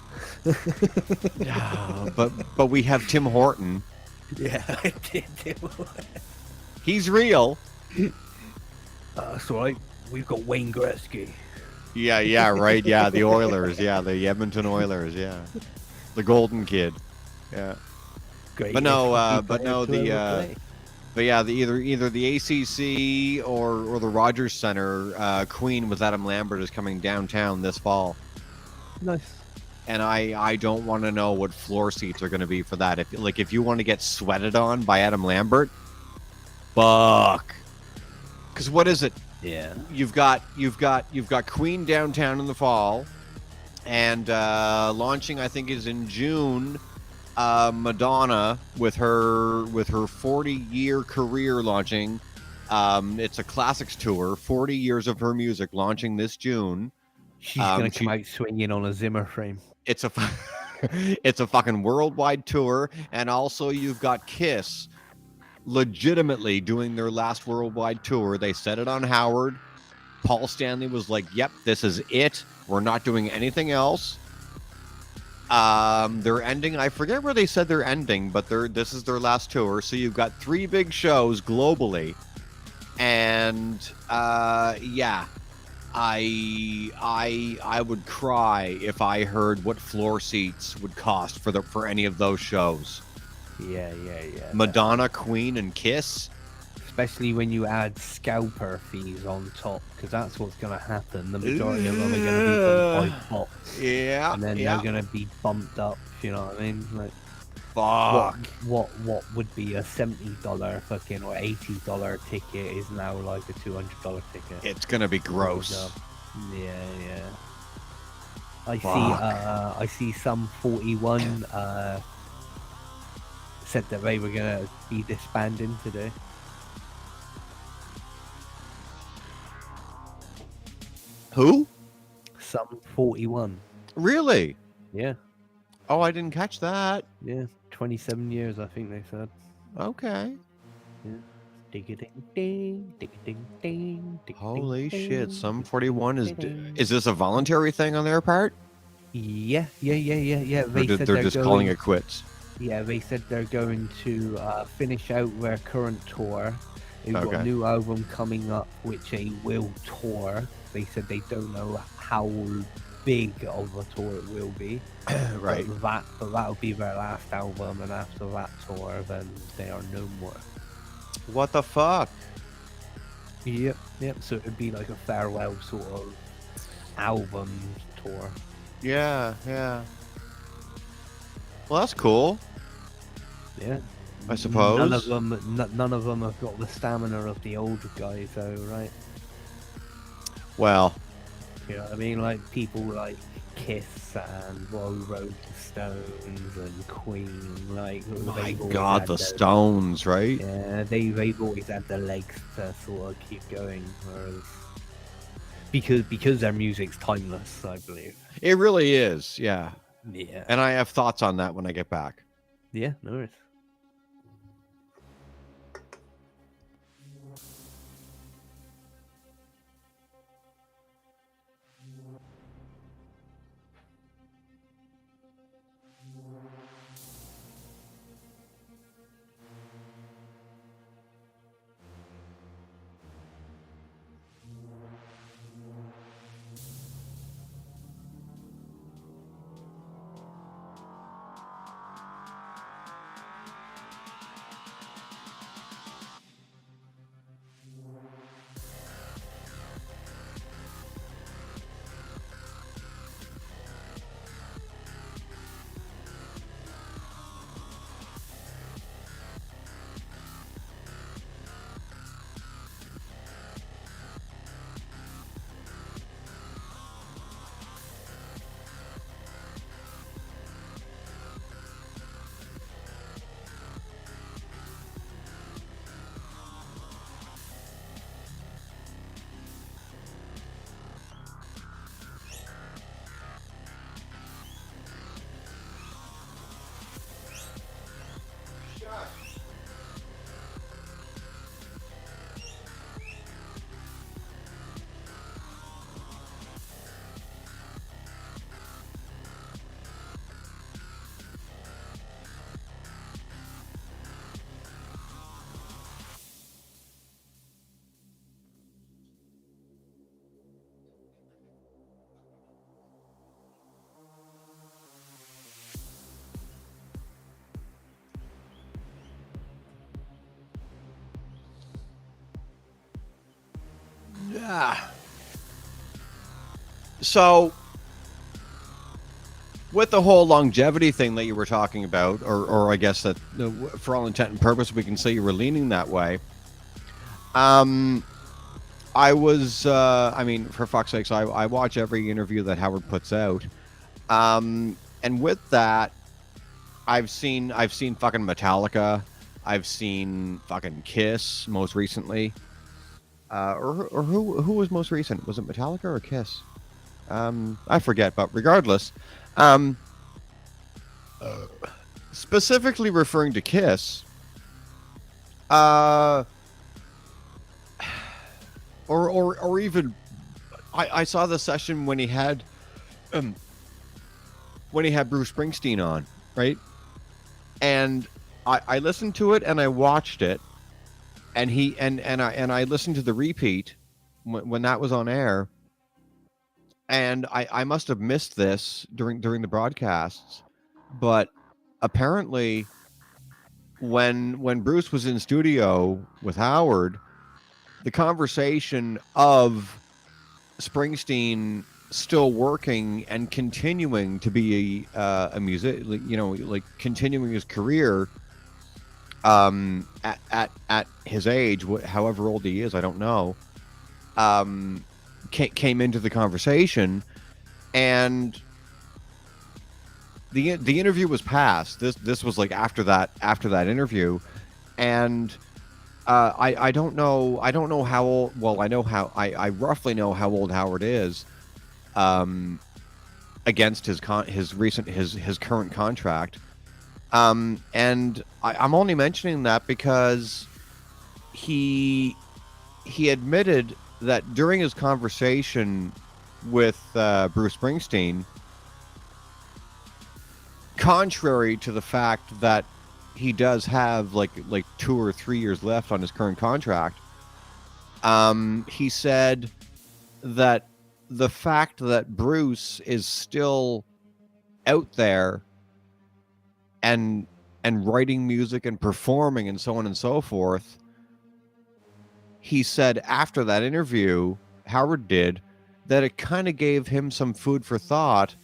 Yeah, but we have Tim Horton. Yeah, I did. He's real. That's right. We've got Wayne Gretzky. Yeah, right. Yeah, the Oilers. Yeah, the Edmonton Oilers. Yeah, the Golden Kid. Yeah, Great. but either the ACC or the Rogers Center. Queen with Adam Lambert is coming downtown this fall. Nice. And I don't want to know what floor seats are going to be for that. If you want to get sweated on by Adam Lambert, fuck. Because what is it? Yeah. You've got Queen downtown in the fall, and launching I think is in June. Madonna with her 40-year career launching. It's a classics tour, 40 years of her music launching this June. She's gonna come out swinging on a Zimmer frame. It's a fucking worldwide tour, and also you've got Kiss legitimately doing their last worldwide tour. They said it on Howard. Paul Stanley was like, "Yep, this is it. We're not doing anything else." They're ending. I forget where they said they're ending, but this is their last tour. So you've got 3 big shows globally, and yeah. I would cry if I heard what floor seats would cost for any of those shows. Yeah. Madonna, Queen, and Kiss. Especially when you add scalper fees on top, because that's what's going to happen. The majority of them are going to be by pop. Yeah. And then they're going to be bumped up, you know what I mean? Like, fuck. What would be a $70 fucking or $80 ticket is now like a $200 ticket. It's going to be gross. Yeah. I see some 41 said that they were going to be disbanding today. Who? Some 41. Really? Yeah. Oh, I didn't catch that. Yeah. 27 years, I think they said. Okay. Yeah. Ding-a-ding-ding, ding-a-ding-ding, Holy ding-a-ding-ding, shit. Some 41 is ding-a-ding. this a voluntary thing on their part? Yeah. They Or said they're just calling it quits. Yeah, they said they're going to finish out their current tour. They've got a new album coming up, which they will tour. They said they don't know how big of a tour it will be. Right. But that'll be their last album, and after that tour, then they are no more. What the fuck? Yep. So it'd be like a farewell sort of album tour. Yeah. Well, that's cool. Yeah. I suppose. None of them have got the stamina of the older guys, though, right? Well, You know what I mean? Like people like Kiss and Rolling Stones and Queen. Like, my God, the Stones, right? Yeah, they've always had the legs to sort of keep going, whereas because their music's timeless, I believe. It really is, yeah. Yeah. And I have thoughts on that when I get back. Yeah, no worries. So, with the whole longevity thing that you were talking about, or I guess that for all intent and purpose, we can say you were leaning that way. I was, I mean, for fuck's sakes, I watch every interview that Howard puts out. And with that, I've seen fucking Metallica. I've seen fucking Kiss most recently. Or who was most recent? Was it Metallica or Kiss? I forget, but regardless, specifically referring to Kiss, or even I saw the session when he had Bruce Springsteen on, right? And I listened to it and I watched it, and I listened to the repeat when that was on air, and I must have missed this during the broadcasts, but apparently when Bruce was in studio with Howard, the conversation of Springsteen still working and continuing to be a music, like continuing his career at his age, however old he is, I don't know, came into the conversation, and the interview was passed. This was like after that interview, and I don't know how old. Well, I roughly know how old Howard is, against his current contract, and I'm only mentioning that because he admitted that during his conversation with Bruce Springsteen, contrary to the fact that he does have like 2 or 3 years left on his current contract, he said that the fact that Bruce is still out there and writing music and performing and so on and so forth, he said after that interview, Howard did, that it kind of gave him some food for thought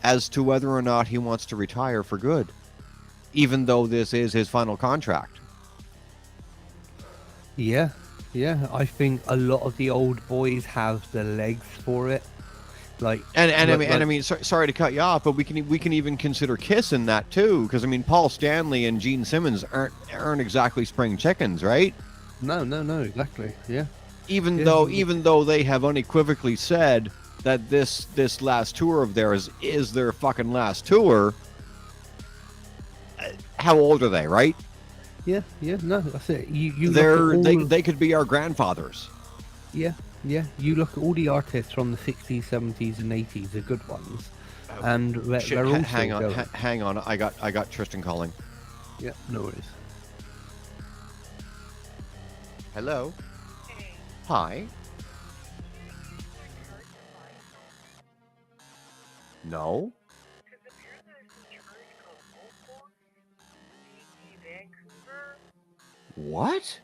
as to whether or not he wants to retire for good, even though this is his final contract. Yeah, I think a lot of the old boys have the legs for it. Like, I mean, sorry to cut you off, but we can even consider Kiss in that too, because I mean, Paul Stanley and Gene Simmons aren't exactly spring chickens, right? No, exactly. Yeah. Even though they have unequivocally said that this last tour of theirs is their fucking last tour. How old are they, right? Yeah, no, that's it. They could be our grandfathers. Yeah. You look at all the artists from the 60s, 70s, and 80s, the good ones, and they're also hang on. I got Tristan calling. Yeah, no worries. Hello. Hi. No. What?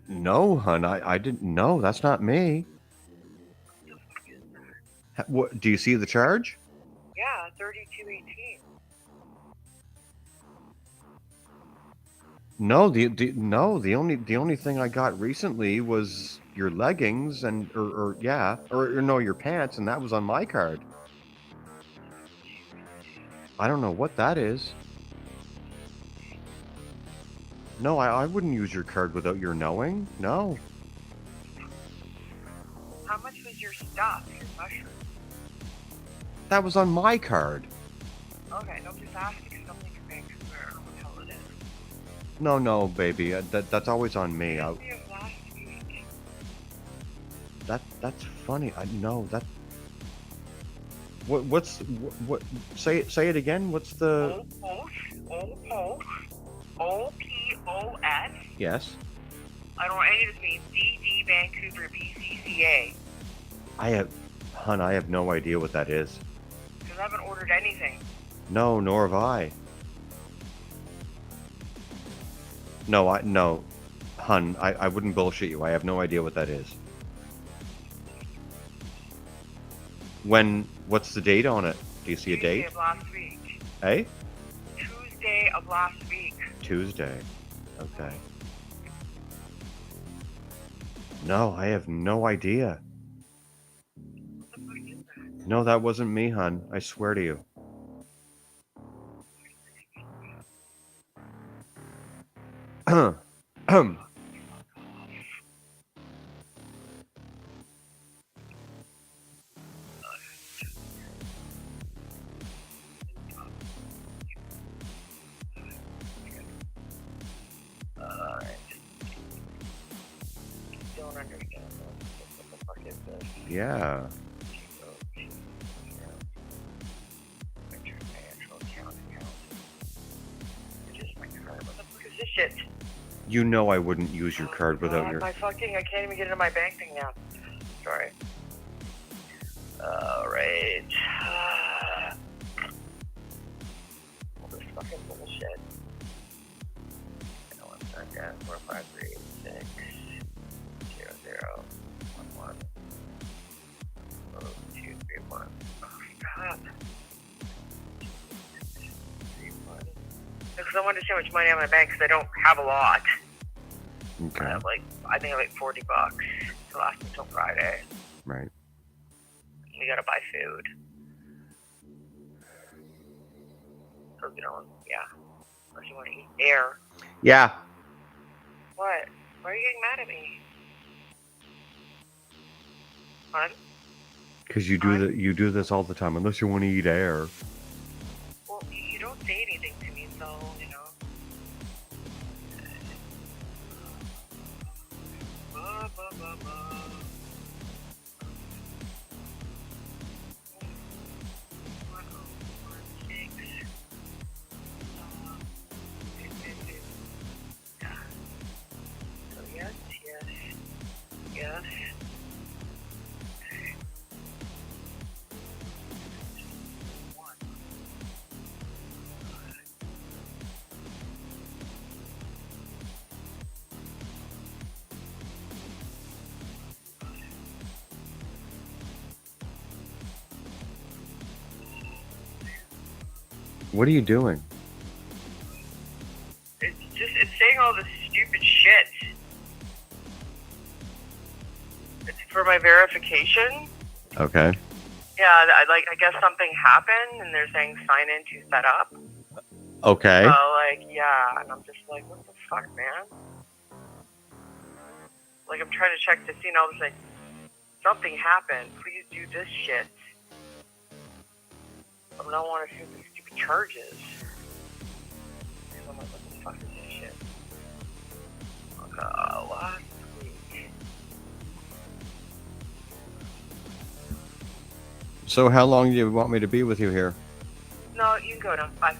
No, hun, I didn't know. That's not me. What? Do you see the charge? Yeah, 3218. No, the only thing I got recently was your leggings and or your pants, and that was on my card. I don't know what that is. No, I wouldn't use your card without your knowing. No. How much was your stuff, your mushroom? That was on my card. Okay, I'm just asking because I'm like in Vancouver. I don't know what the hell it is. No, baby. That's always on me. It was last week. That's funny. I know that. What? Say it again. What's the? O-P-O-S. Yes. I don't know any of this means. DD Vancouver BCCA. I have no idea what that is. Because I haven't ordered anything. No, nor have I. No, hun, I wouldn't bullshit you. I have no idea what that is. What's the date on it? Do you see a Tuesday date? of last week. Hey? Tuesday of last week. Tuesday. Okay. No, I have no idea. What the fuck is that? No, that wasn't me, hun. I swear to you. Don't understand what the fuck is this? Yeah. Financial account. Just my card. What the fuck is this shit? You know I wouldn't use your card without God, your... I can't even get into my bank thing now. Sorry. Alright. All this fucking bullshit. 1 second. 4 5 3 6 0 0 1 1 2 3 1. Oh god. 3 1. Because I want to see how much money I have in my bank because I don't have a lot. I Okay. have I think I have $40 to last until Friday. Right. You gotta buy food. So, yeah. Unless you want to eat air. Yeah. What? Why are you getting mad at me? Hun? Because you do this all the time. Unless you want to eat air. Well, you don't say anything to me, so, Blah, blah, blah, blah. So yes. One. What are you doing? It's saying all this stupid shit. It's for my verification. Okay. Yeah, I guess something happened, and they're saying sign in to set up. Okay. So, yeah, and I'm just like, what the fuck, man? I'm trying to check to see, and I was like, something happened. Please do this shit. I don't want to see these stupid charges. And I'm like, what the fuck is this shit? Last week. So how long do you want me to be with you here? No, you can go now. Bye.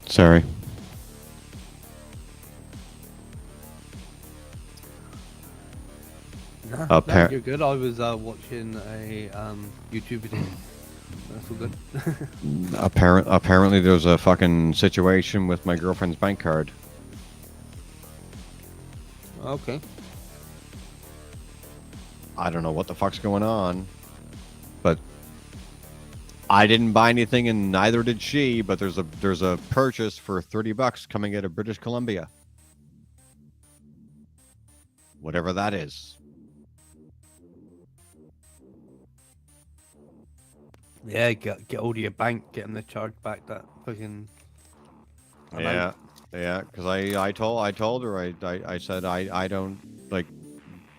Sorry. No, you're good. I was watching a YouTube video. That's all good. Apparently there's a fucking situation with my girlfriend's bank card. Okay. I don't know what the fuck's going on, but I didn't buy anything and neither did she, but there's a purchase for $30 coming out of British Columbia. Whatever that is. Yeah, get hold of your bank, get them to charge back that fucking amount. Yeah, because I told her I said I don't like,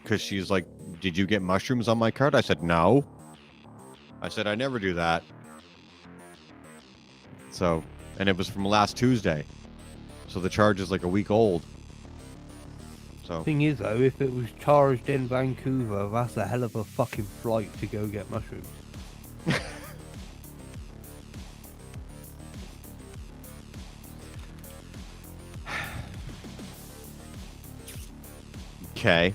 because she's like, did you get mushrooms on my card? I said no. I said I never do that. So, and it was from last Tuesday, so the charge is like a week old. So Thing is though, if it was charged in Vancouver, that's a hell of a fucking flight to go get mushrooms. okay.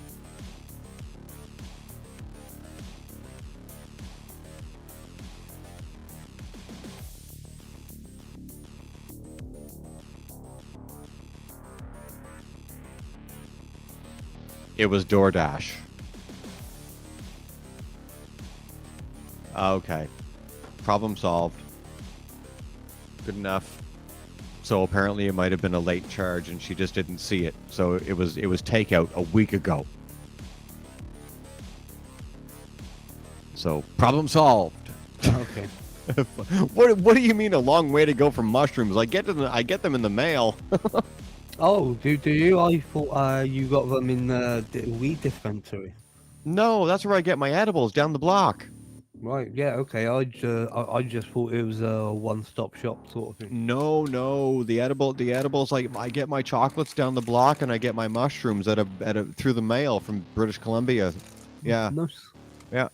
It was DoorDash. Okay. Problem solved. Good enough. So apparently it might have been a late charge and she just didn't see it. So it was takeout a week ago. So problem solved. Okay. What do you mean a long way to go from mushrooms? I get them in the mail. Oh, do you? I thought you got them in the weed dispensary. No, that's where I get my edibles, down the block. Right. Yeah. Okay. I just thought it was a one-stop shop sort of thing. No, the edibles, like I get my chocolates down the block and I get my mushrooms through the mail from British Columbia. Yeah. Nice. Yeah.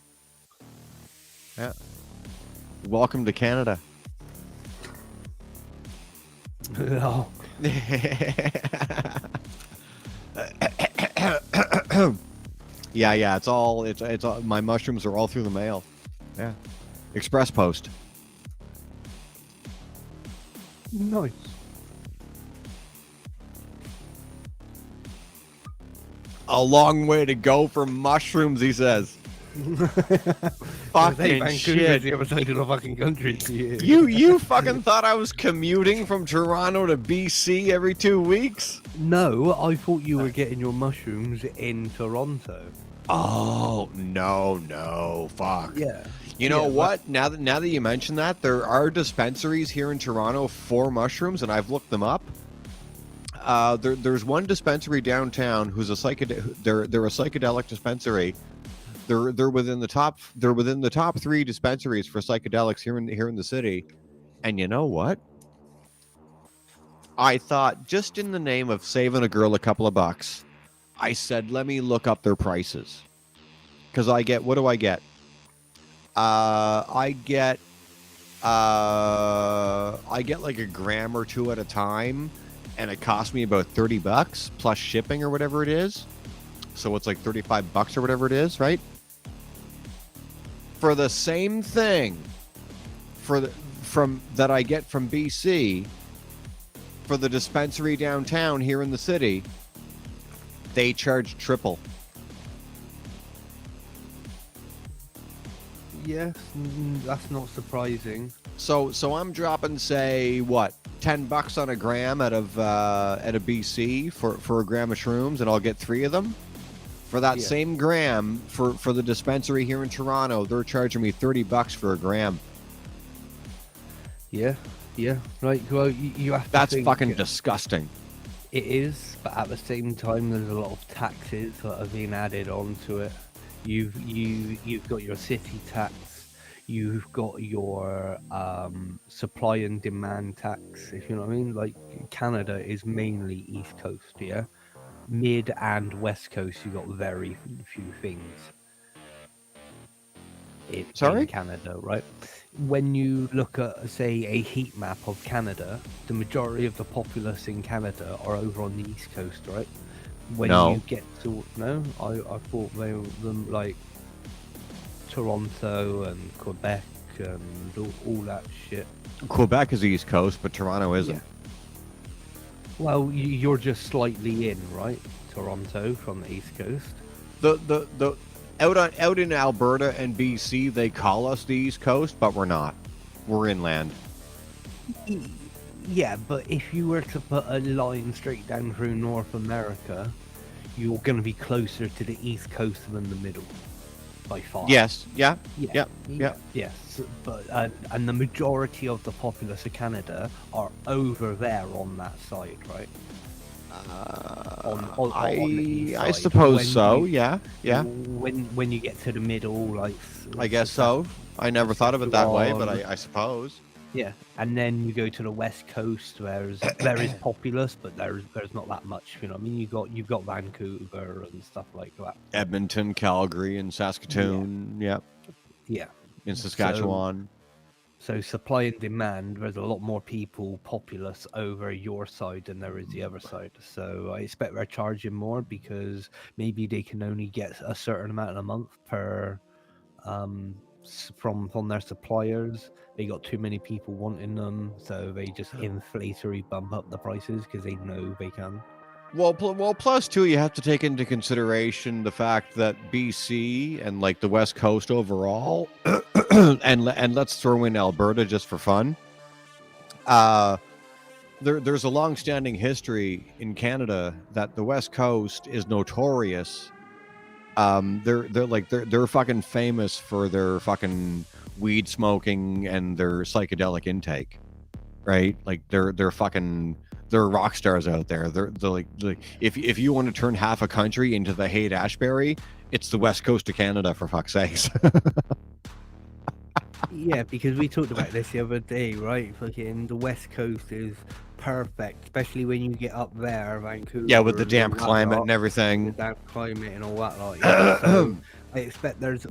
Welcome to Canada. Oh. Yeah, it's all my mushrooms are all through the mail. Yeah. Express post. Nice. A long way to go for mushrooms, he says. Fucking Vancouver's shit. the other side of the fucking country. Yeah. You fucking thought I was commuting from Toronto to BC every 2 weeks? No, I thought you were getting your mushrooms in Toronto. Oh, no, fuck. Yeah. You know Yeah, what? Now that you mention that, there are dispensaries here in Toronto for mushrooms, and I've looked them up. There's one dispensary downtown who's they're a psychedelic dispensary. They're within the top 3 dispensaries for psychedelics here in the city. And you know what? I thought, just in the name of saving a girl a couple of bucks, I said, let me look up their prices. Because what do I get? I get like a gram or two at a time, and it costs me about $30 plus shipping or whatever it is. So it's like $35 or whatever it is, right? For the same thing, that I get from BC, for the dispensary downtown here in the city, they charge triple. Yes, that's not surprising. So I'm dropping, say, what, $10 on a gram at a BC for a gram of shrooms, and I'll get 3 of them. For that same gram, for the dispensary here in Toronto, they're charging me $30 for a gram. Yeah, right. Well, you have to That's think fucking disgusting. It is, but at the same time, there's a lot of taxes that are being added onto it. You've got your city tax, you've got your supply and demand tax. If you know what I mean, like Canada is mainly East Coast, yeah. Mid and West Coast, you got very few things. In Canada, right? When you look at, say, a heat map of Canada, the majority of the populace in Canada are over on the East Coast, right? When you get to I thought they were like Toronto and Quebec and all that shit. Quebec is East Coast, but Toronto isn't. Yeah. Well, you're just slightly in, right? Toronto from the East Coast. The out in Alberta and BC, they call us the East Coast, but we're not. We're inland. Yeah, but if you were to put a line straight down through North America, you're going to be closer to the East Coast than the middle, by far. Yes. Yeah. Yes, but and the majority of the populace of Canada are over there on that side, right? On the east I side. suppose so. Yeah. When you get to the middle, like I guess so. I never thought of it that way, but I suppose. Yeah, and then you go to the West Coast, where there is populous, but there's not that much. You know, what I mean, you've got Vancouver and stuff like that. Edmonton, Calgary, and Saskatoon. Yeah. In Saskatchewan. So supply and demand, there's a lot more people populous over your side than there is the other side. So I expect they're charging more because maybe they can only get a certain amount a month per from their suppliers. They got too many people wanting them, so they just inflatorily bump up the prices because they know they can. Well, plus too, you have to take into consideration the fact that BC and like the West Coast overall, and let's throw in Alberta just for fun. There's a long-standing history in Canada that the West Coast is notorious. They're fucking famous for their fucking weed smoking and their psychedelic intake, right? Like they're rock stars out there. They're like if you want to turn half a country into the Haight-Ashbury, it's the West Coast of Canada, for fuck's sakes. Yeah, because we talked about this the other day, right? Fucking the West Coast is perfect, especially when you get up there, Vancouver. Yeah, with the and damp all that climate lot, and everything. the damp climate and all that lot. Yeah. So I expect there's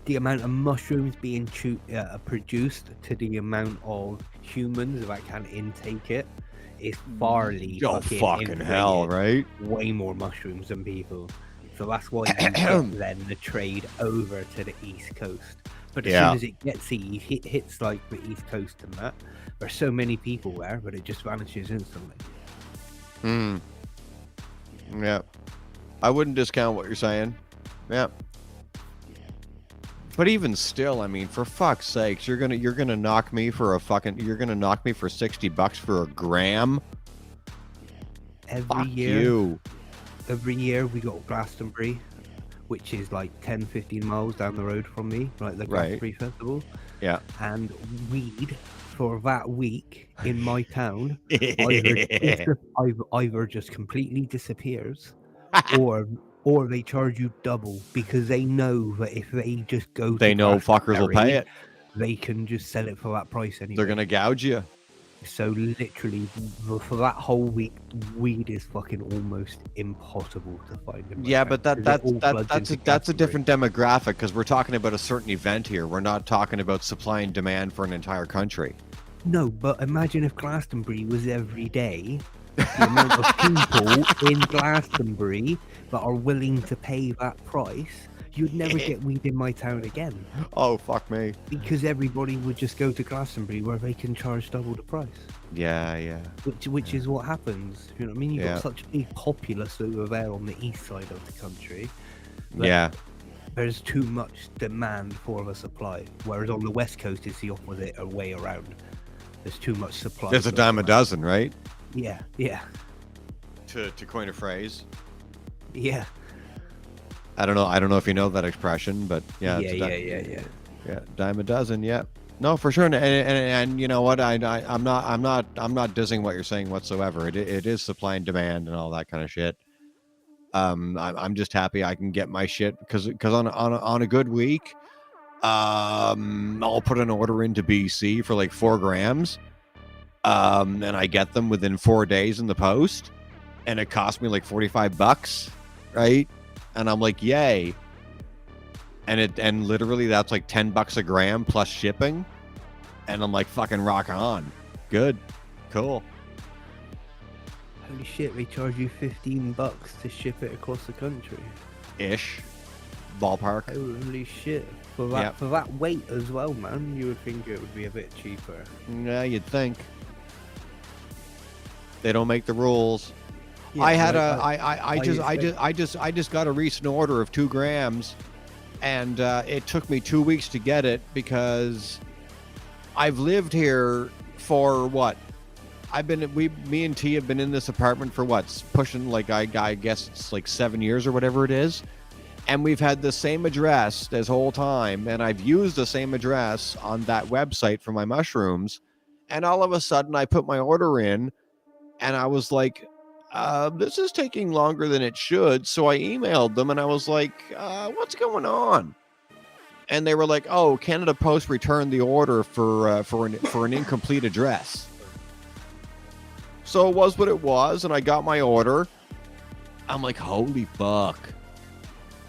the amount of mushrooms being produced to the amount of humans that can intake it is farly Oh fucking hell, right? way more mushrooms than people. So that's why you get then the trade over to the East Coast. But as soon as it gets hits like the East Coast and that, there's so many people there, but it just vanishes instantly. Yeah. I wouldn't discount what you're saying. Yeah. But even still, I mean, for fuck's sakes, you're gonna knock me for $60 for a gram? Every year we got Glastonbury, which is like 10-15 miles down the road from me, like the Glastonbury Festival. Yeah. And weed for that week in my town either just completely disappears or they charge you double because they know that if they just go they know fuckers will pay it. They can just sell it for that price anyway. They're gonna gouge you. So literally for that whole week, weed is fucking almost impossible to find. Yeah, but that's a different demographic because we're talking about a certain event here. We're not talking about supply and demand for an entire country. No, but imagine if Glastonbury was every day. The amount of people in Glastonbury that are willing to pay that price, you'd never get weed in my town again. Oh, fuck me. Because everybody would just go to Glastonbury where they can charge double the price. Yeah. Which is what happens. You know what I mean? You've got such a big populace over there on the east side of the country. Yeah. There's too much demand for the supply. Whereas on the west coast, it's the opposite way around. There's too much supply. There's a dime a dozen, right? Yeah. To coin a phrase. Yeah. I don't know if you know that expression, but yeah. Yeah. Dime a dozen. Yeah. No, for sure. And you know what? I'm not dissing what you're saying whatsoever. It is supply and demand and all that kind of shit. I'm just happy I can get my shit because on a good week, I'll put an order into BC for like 4 grams. And I get them within 4 days in the post, and it cost me like $45, right? And I'm like, yay. And literally that's like $10 a gram plus shipping. And I'm like, fucking rock on. Good. Cool. Holy shit, they charge you $15 to ship it across the country. Ish. Ballpark. Holy shit. For that weight as well, man, you would think it would be a bit cheaper. Yeah, you'd think. They don't make the rules. Yeah, I just got a recent order of 2 grams, and it took me 2 weeks to get it because I've lived here for what? Me and T have been in this apartment for what? Pushing like I guess it's like 7 years or whatever it is, and we've had the same address this whole time, and I've used the same address on that website for my mushrooms, and all of a sudden I put my order in. And I was like, this is taking longer than it should. So I emailed them and I was like, what's going on? And they were like, oh, Canada Post returned the order for an incomplete address. So it was what it was. And I got my order. I'm like, holy fuck.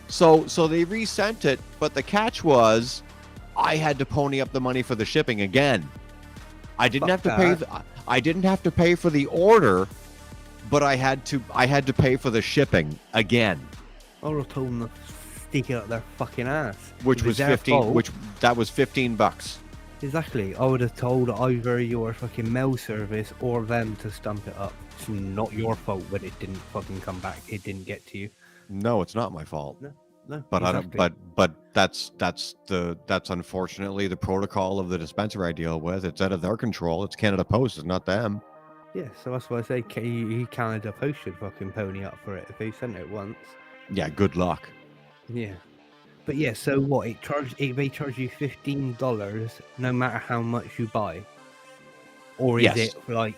So they resent it. But the catch was I had to pony up the money for the shipping again. I didn't have to pay. I didn't have to pay for the order, but I had to pay for the shipping again. I would have told them to stick it up their fucking ass. Which was 15. Which that was $15. Exactly. I would have told either your fucking mail service or them to stump it up. It's not your fault when it didn't fucking come back. It didn't get to you. No, it's not my fault. No. But exactly. I don't. But that's unfortunately the protocol of the dispenser I deal with. It's out of their control. It's Canada Post. It's not them. Yeah, so that's why I say Canada Post should fucking pony up for it if they sent it once. Yeah. Good luck. Yeah. But yeah, so what? They charge you $15 no matter how much you buy, or is Yes. it like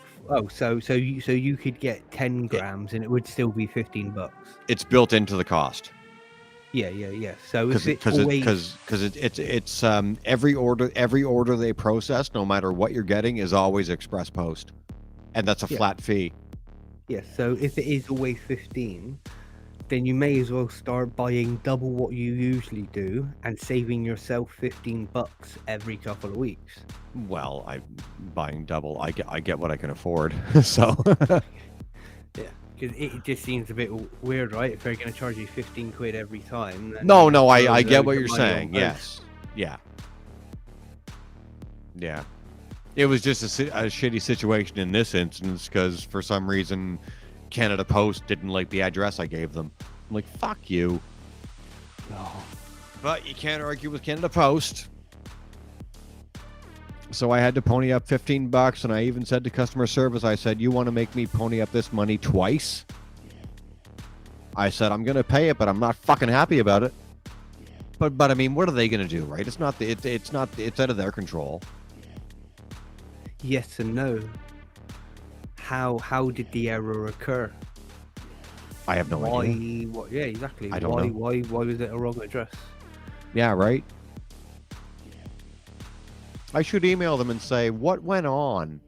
so you could get 10 grams and it would still be $15? It's built into the cost. Yeah. So if it's Because every order they process, no matter what you're getting, is always express post, and that's a flat fee. yeah, so if it is always 15, then you may as well start buying double what you usually do and saving yourself $15 every couple of weeks. Well, I'm buying double. I get what I can afford. So Yeah, because it just seems a bit weird, right? If they're going to charge you 15 quid every time. Then no, you I throw get loads what of you're money on saying. post. Yes. Yeah. It was just a shitty situation in this instance because for some reason Canada Post didn't like the address I gave them. I'm like, fuck you. No. But you can't argue with Canada Post. So I had to pony up $15, and I even said to customer service, I said, you want to make me pony up this money twice? I said, I'm going to pay it, but I'm not fucking happy about it. But I mean, what are they going to do, right? It's not it's out of their control. Yes and no. How did the error occur? I have no idea. What? Yeah, exactly. I don't know. Why was it a wrong address? Yeah, right. I should email them and say, what went on?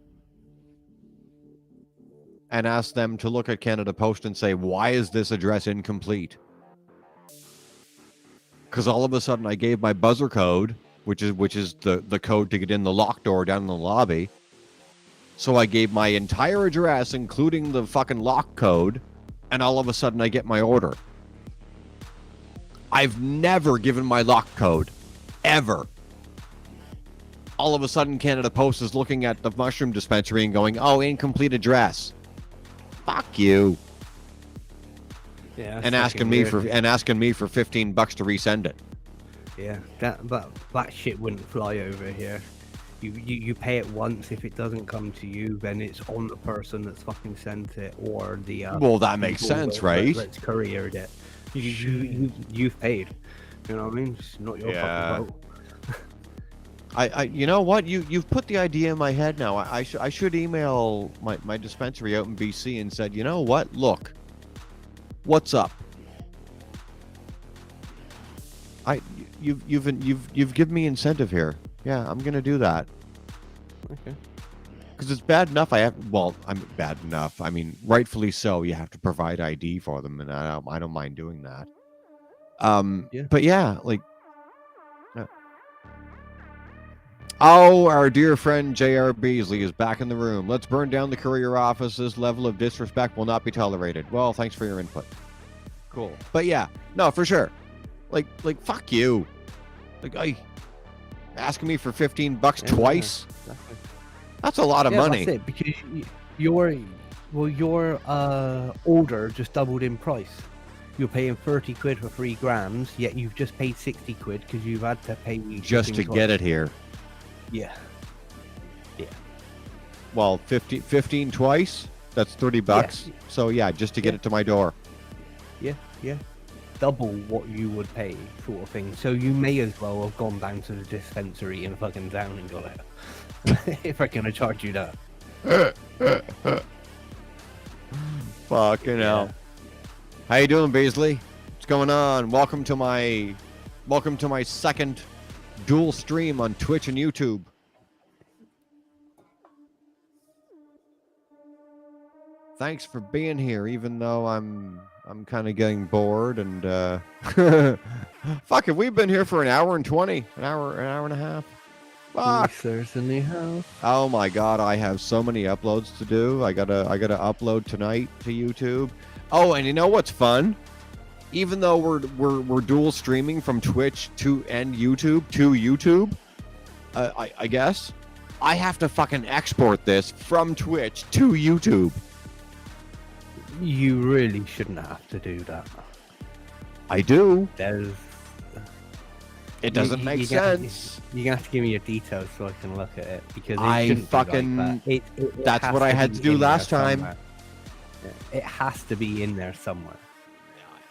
And ask them to look at Canada Post and say, why is this address incomplete? Because all of a sudden I gave my buzzer code, which is the code to get in the lock door down in the lobby. So I gave my entire address, including the fucking lock code, and all of a sudden I get my order. I've never given my lock code. Ever. All of a sudden Canada Post is looking at the mushroom dispensary and going, oh, incomplete address. Fuck you. Yeah. And asking me for $15 to resend it. Yeah, that shit wouldn't fly over here. You pay it once. If it doesn't come to you, then it's on the person that's fucking sent it, or the Well, that makes sense, right? Let's couriered it. You've paid. You know what I mean? It's not your fucking fault. I you know what? You've put the idea in my head now. I should email my dispensary out in BC and said, you know what? Look, what's up? You've given me incentive here. Yeah, I'm gonna do that. Okay. Because it's bad enough. I'm bad enough. I mean, rightfully so. You have to provide ID for them, and I don't mind doing that. Yeah. But yeah, like. Oh, our dear friend J.R. Beasley is back in the room. Let's burn down the courier office. This level of disrespect will not be tolerated. Well, thanks for your input. Cool. But yeah, no, for sure. Like, fuck you. Like, asking me for $15 twice. Exactly. That's a lot of money. That's it, because your order just doubled in price. You're paying 30 quid for 3 grams, yet you've just paid 60 quid because you've had to pay Just to get it here. Yeah. Well, 15 twice. That's $30. Yeah. So yeah, just to get it to my door. Yeah. Double what you would pay, sort of thing. So you may as well have gone down to the dispensary in fucking town and got it. If they're gonna charge you that. Fucking hell. How you doing, Beasley? What's going on? Welcome to my second dual stream on Twitch and YouTube. Thanks for being here, even though I'm kind of getting bored and fuck, have we been here for an hour and 20, an hour and a half? Fuck. Certainly have. Oh my god, I have so many uploads to do. I gotta upload tonight to YouTube. Oh, and you know what's fun? Even though we're dual streaming from Twitch to YouTube, I guess I have to fucking export this from Twitch to YouTube. You really shouldn't have to do that. I do. There's. It doesn't make sense. You're gonna have to give me your details so I can look at it because I fucking. That's what I had to do last time. It has to be in there somewhere.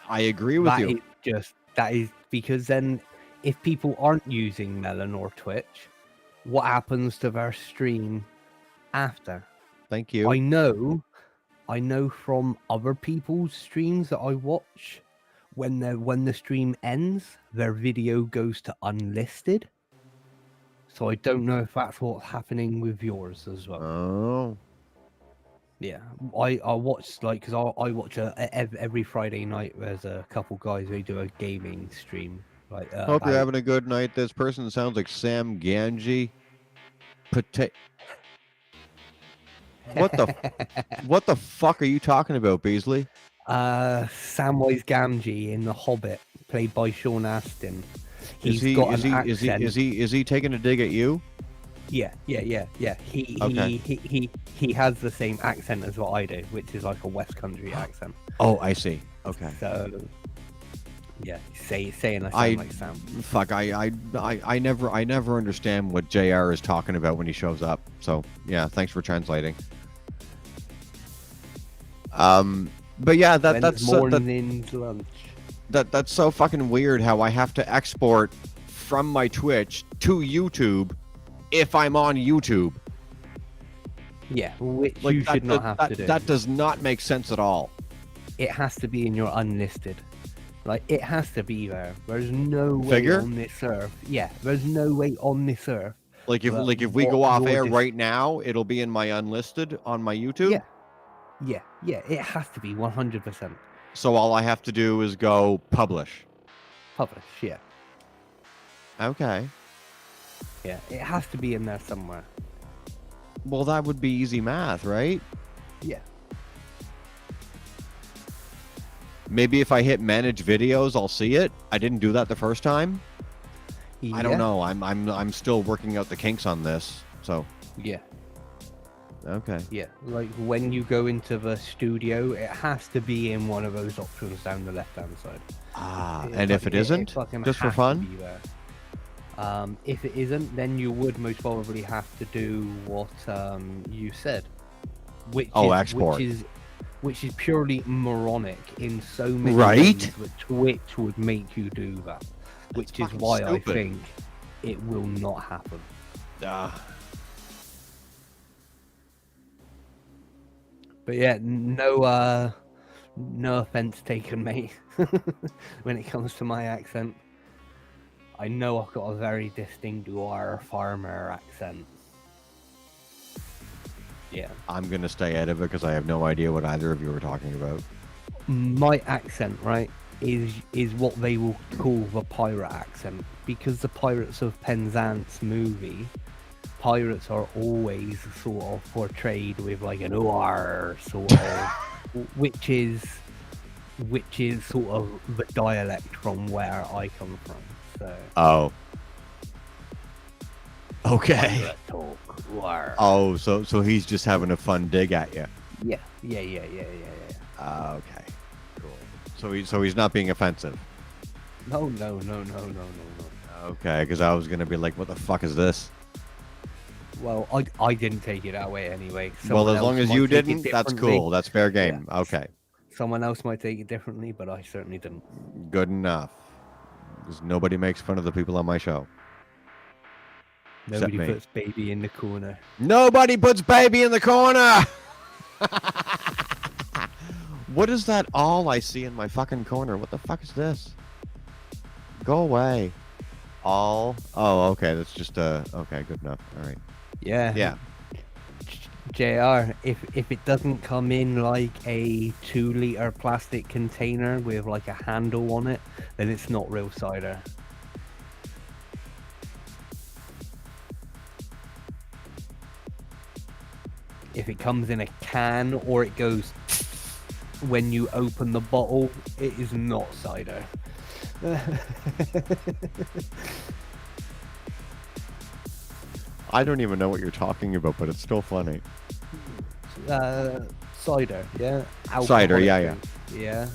I agree with you. That is because then, if people aren't using Melon or Twitch, what happens to their stream after? Thank you. I know from other people's streams that I watch, when the stream ends, their video goes to unlisted. So I don't know if that's what's happening with yours as well. Oh. Yeah, I watch because I watch every Friday night. There's a couple guys who do a gaming stream. Like, hope you're having a good night. This person sounds like Sam Ganji. What the fuck are you talking about, Beasley? Samwise Gamgee in The Hobbit, played by Sean Astin. Is he taking a dig at you? Yeah. He has the same accent as what I do, which is like a West Country accent. Oh, I see. Okay. So yeah, saying I sound like Sam. Fuck, I never understand what JR is talking about when he shows up. So yeah, thanks for translating. But yeah, that's morning's lunch. That's so fucking weird how I have to export from my Twitch to YouTube if I'm on YouTube. Yeah, which like you should not have to do. That does not make sense at all. It has to be in your unlisted. Like, it has to be there. There's no way on this earth. Yeah, there's no way on this earth. Like if we go off air right now, it'll be in my unlisted on my YouTube? Yeah, it has to be 100%. So all I have to do is go publish. Publish, yeah. Okay. Yeah, it has to be in there somewhere. Well, that would be easy math, right? Yeah. Maybe if I hit manage videos, I'll see it. I didn't do that the first time. Yeah. I don't know. I'm still working out the kinks on this. So. Yeah. Okay. Yeah, like when you go into the studio, it has to be in one of those options down the left-hand side. And if it isn't, just for fun? If it isn't, then you would most probably have to do what you said, export. Which is purely moronic in so many right? ways that Twitch would make you do that, which is why stupid. I think it will not happen. But yeah, no offense taken, mate. When it comes to my accent, I know I've got a very distinct farmer accent. Yeah. I'm gonna stay out of it because I have no idea what either of you were talking about. My accent, right, is what they will call the pirate accent, because the Pirates of Penzance movie. Pirates are always sort of portrayed with like an OR sort of, which is sort of the dialect from where I come from. So. Oh. Okay. Pirate talk. War. Oh, so he's just having a fun dig at you. Yeah. Okay. Cool. So he's not being offensive. No. Okay, because I was gonna be like, what the fuck is this? Well, I didn't take it that way anyway. Well, as long as you didn't, that's cool. That's fair game. Yeah. Okay. Someone else might take it differently, but I certainly didn't. Good enough. Because nobody makes fun of the people on my show. Nobody puts baby in the corner. Nobody puts baby in the corner! What is that all I see in my fucking corner? What the fuck is this? Go away. All? Oh, okay. That's just okay, good enough. All right. Yeah. JR, if it doesn't come in like a 2-liter plastic container with like a handle on it, then it's not real cider. If it comes in a can or it goes when you open the bottle, it is not cider. I don't even know what you're talking about, but it's still funny. Cider, yeah. Cider, yeah, Alcoholic drink, yeah.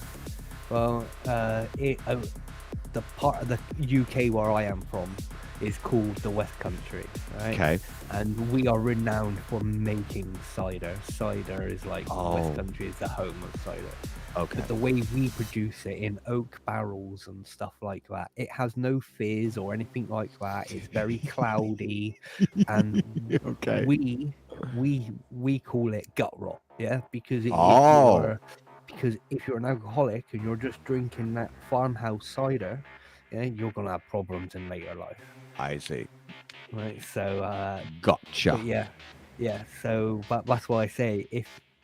Well, the part of the UK where I am from is called the West Country, right? Okay. And we are renowned for making cider. Cider is like the West Country is the home of cider. Okay. But the way we produce it in oak barrels and stuff like that, it has no fizz or anything like that. It's very cloudy, and Okay. we call it gut rot, yeah, because if you're an alcoholic and you're just drinking that farmhouse cider, yeah, you're gonna have problems in later life. I see. Right, so Gotcha. but yeah. So that's why I say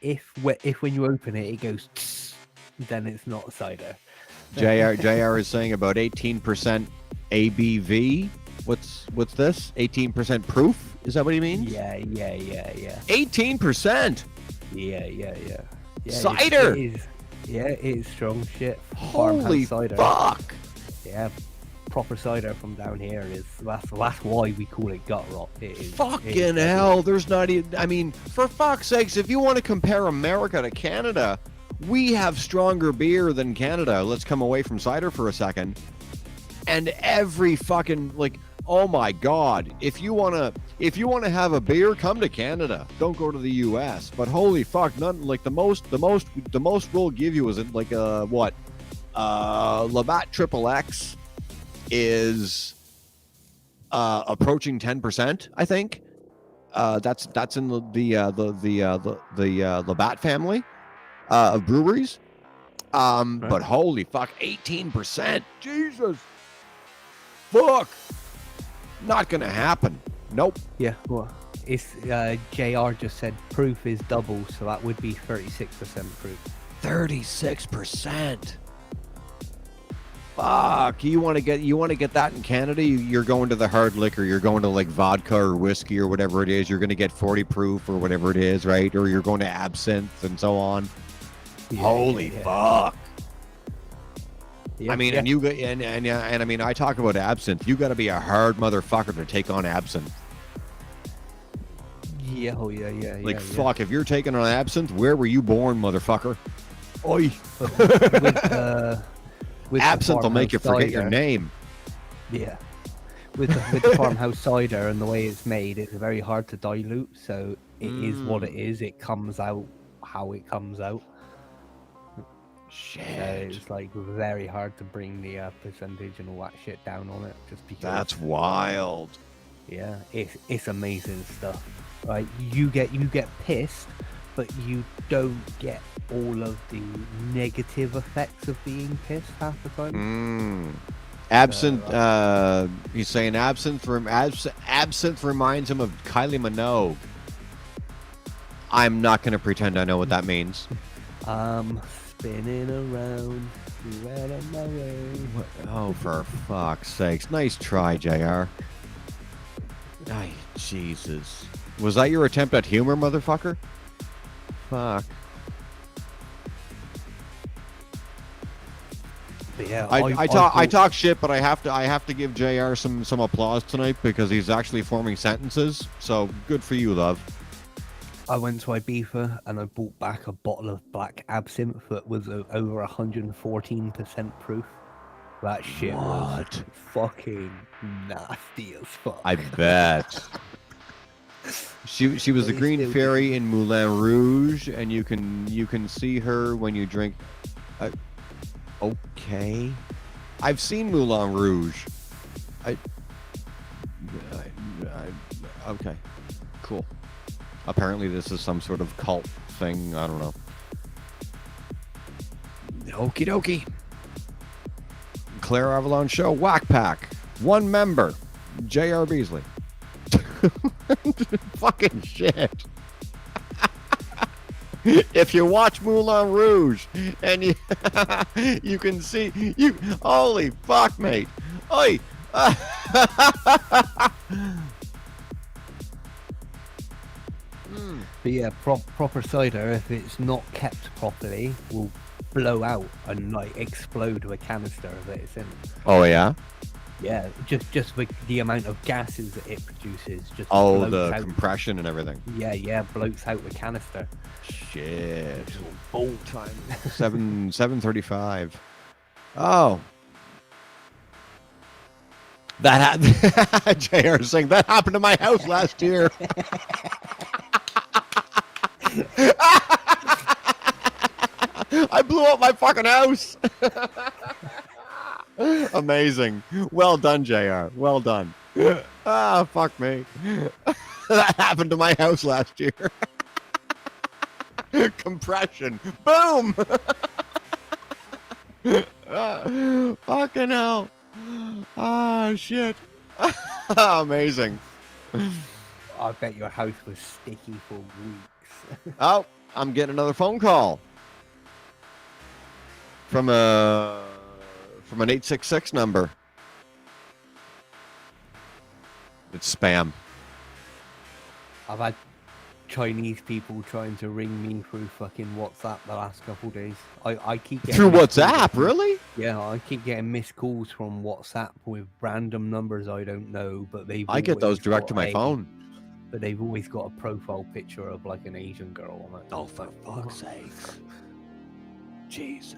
if when you open it, it goes, tss, then it's not cider. JR is saying about 18% ABV. What's this? 18% proof? Is that what he means? Yeah. 18%. Yeah. Cider. It is strong shit. Holy Farmhouse cider. fuck. Yeah, proper cider from down here is that's why we call it gut rot. Fucking hell, there's not even, I mean, for fuck's sakes, if you want to compare America to Canada, we have stronger beer than Canada. Let's come away from cider for a second. And every fucking, like, oh my god, if you want to have a beer, come to Canada. Don't go to the US. But holy fuck, nothing like the most we'll give you is like what? Labatt Triple X is approaching 10%, I think. That's in the Labatt family of breweries. Right. But holy fuck, 18%. Jesus. Fuck. Not gonna happen. Nope. Yeah, well, it's JR just said proof is double, so that would be 36% proof. 36%. Fuck. You want to get that in Canada? You're going to the hard liquor. You're going to like vodka or whiskey or whatever it is. You're going to get 40 proof or whatever it is, right? Or you're going to absinthe and so on. Yeah, Holy fuck. Yeah, I mean, yeah. and you and I mean, I talk about absinthe. You got to be a hard motherfucker to take on absinthe. Yeah, oh yeah. Like fuck, if you're taking on absinthe, where were you born, motherfucker? Oi. With Absinthe will make you farmhouse forget your cider. name. Yeah. With the farmhouse cider and the way it's made, it's very hard to dilute, so it is what it is. It comes out how it comes out. Shit. So it's like very hard to bring the percentage and all that shit down on it, just because. That's wild. Yeah, it's amazing stuff. Right, you get pissed, but you don't get all of the negative effects of being pissed half the time. Absinthe. He's saying absinthe reminds him of Kylie Minogue. I'm not going to pretend I know what that means. Spinning around, right on my way. Oh, for fuck's sakes! Nice try, JR. Ay, Jesus. Was that your attempt at humor, motherfucker? Fuck. But yeah, I talk shit, but I have to give JR some applause tonight because he's actually forming sentences. So good for you, love. I went to Ibiza and I bought back a bottle of black absinthe that was over 114% proof. That shit was fucking nasty as fuck. I bet. She was the green fairy in Moulin Rouge, and you can see her when you drink. Okay, I've seen Moulin Rouge. Okay, cool. Apparently, this is some sort of cult thing. I don't know. Okie dokie. Klayre Avalon Show, Whack Pack. One member, J.R. Beasley. Fucking shit. If you watch Moulin Rouge and you can see you, holy fuck, mate. Oi. But yeah, proper cider, if it's not kept properly, will blow out and like explode with a canister of it it's in. Oh yeah. Yeah, just the amount of gases that it produces. Just Oh, bloats the out, compression and everything. yeah, bloats out the canister. Shit. Full time. 7:35. Oh. That JR saying that happened to my house last year. I blew up my fucking house. Amazing. Well done, JR. Well done. Ah, fuck me. That happened to my house last year. Compression. Boom. Fucking hell. Ah, shit. Amazing. I bet your house was sticky for weeks. Oh, I'm getting another phone call from an 866 number. It's spam. I've had Chinese people trying to ring me through fucking WhatsApp the last couple days. I keep getting Through missed calls WhatsApp, from- really? Yeah, I keep getting missed calls from WhatsApp with random numbers I don't know, but I get those direct to my phone. But they've always got a profile picture of like an Asian girl on it. Oh, for fuck's sake. Jesus.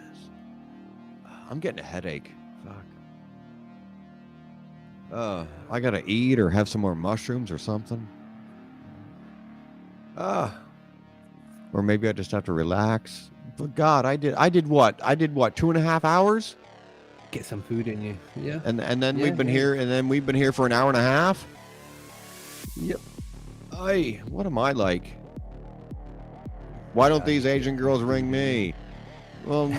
I'm getting a headache. Fuck. I gotta eat or have some more mushrooms or something. Or maybe I just have to relax. But God, I did what? 2.5 hours? Get some food in you. Yeah. And then Yeah, we've been yeah. here, and then we've been here for an hour and a half. Yep. Ay, what am I like? Why don't these Asian girls ring me? Well,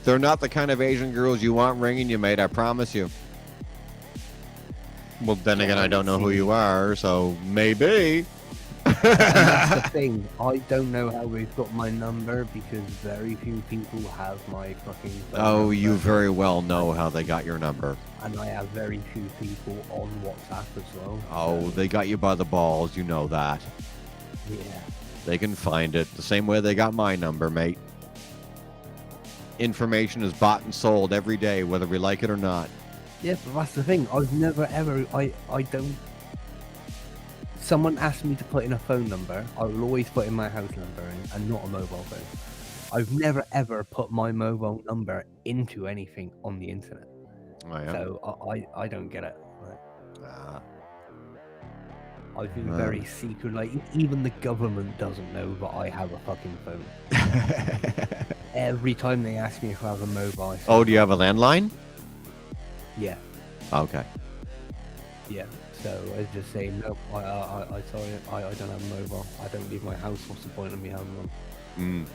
they're not the kind of Asian girls you want ringing you, mate. I promise you. Well, then again, I don't know who you are, so maybe. That's the thing. I don't know how they've got my number because very few people have my fucking phone Oh, number. you very well know how they got your number. And I have very few people on WhatsApp as well. Oh, they got you by the balls. You know that. Yeah. They can find it the same way they got my number, mate. Information is bought and sold every day, whether we like it or not. Yeah, but that's the thing. I've never ever. I don't. Someone asked me to put in a phone number. I will always put in my house number and not a mobile phone. I've never ever put my mobile number into anything on the internet. Oh, yeah. So I don't get it. Right? Ah. I've been very secret. Like even the government doesn't know that I have a fucking phone. Every time they ask me if I have a mobile. I say, Oh, do you have a landline? yeah, Okay. yeah. So I just say no. I sorry. I don't have a mobile. I don't leave my house. What's the point of me having one? Mm.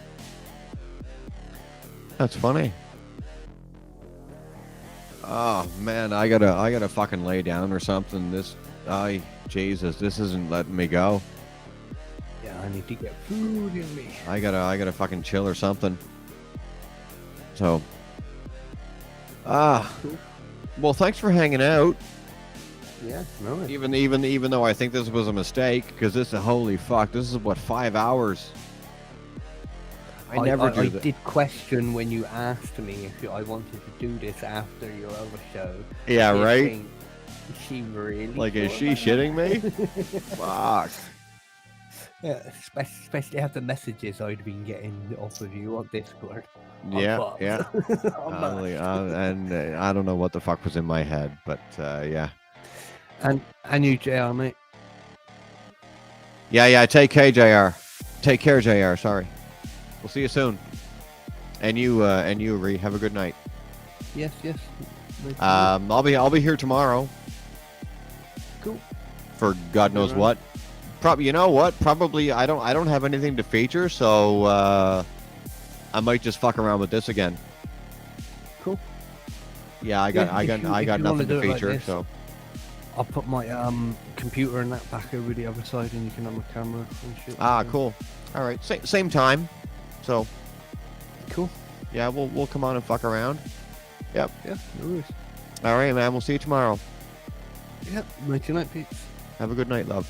That's funny. Oh man, I gotta fucking lay down or something. Jesus, this isn't letting me go. Yeah, I need to get food in me. I gotta fucking chill or something. So, well, thanks for hanging out. Yeah, no. Even though I think this was a mistake, because holy fuck, this is what 5 hours. I never do I that. did question when you asked me if I wanted to do this after your other show. Yeah, Did right. think, is she really? Like, is thought she about shitting me? that? Fuck. Yeah, especially after messages I'd been getting off of you on Discord. Yeah, fucked. yeah. I'm back. And I don't know what the fuck was in my head, but yeah. And you, JR, mate. Yeah. Take care, JR. Take care, JR. Sorry. We'll see you soon. And you, Ree. Have a good night. Yes. I'll be here tomorrow. Cool. For God knows Alright. what. Probably, you know what? Probably I don't have anything to feature, so I might just fuck around with this again. Cool. Yeah, I got if you nothing wanna to do it like feature, this. so. I'll put my computer and that back over the other side, and you can have my camera and shit. Cool. All right, same time. So, Cool. yeah, we'll come on and fuck around. Yep. Yeah, no worries. All right, man. We'll see you tomorrow. Yeah, night, Pete. Have a good night, love.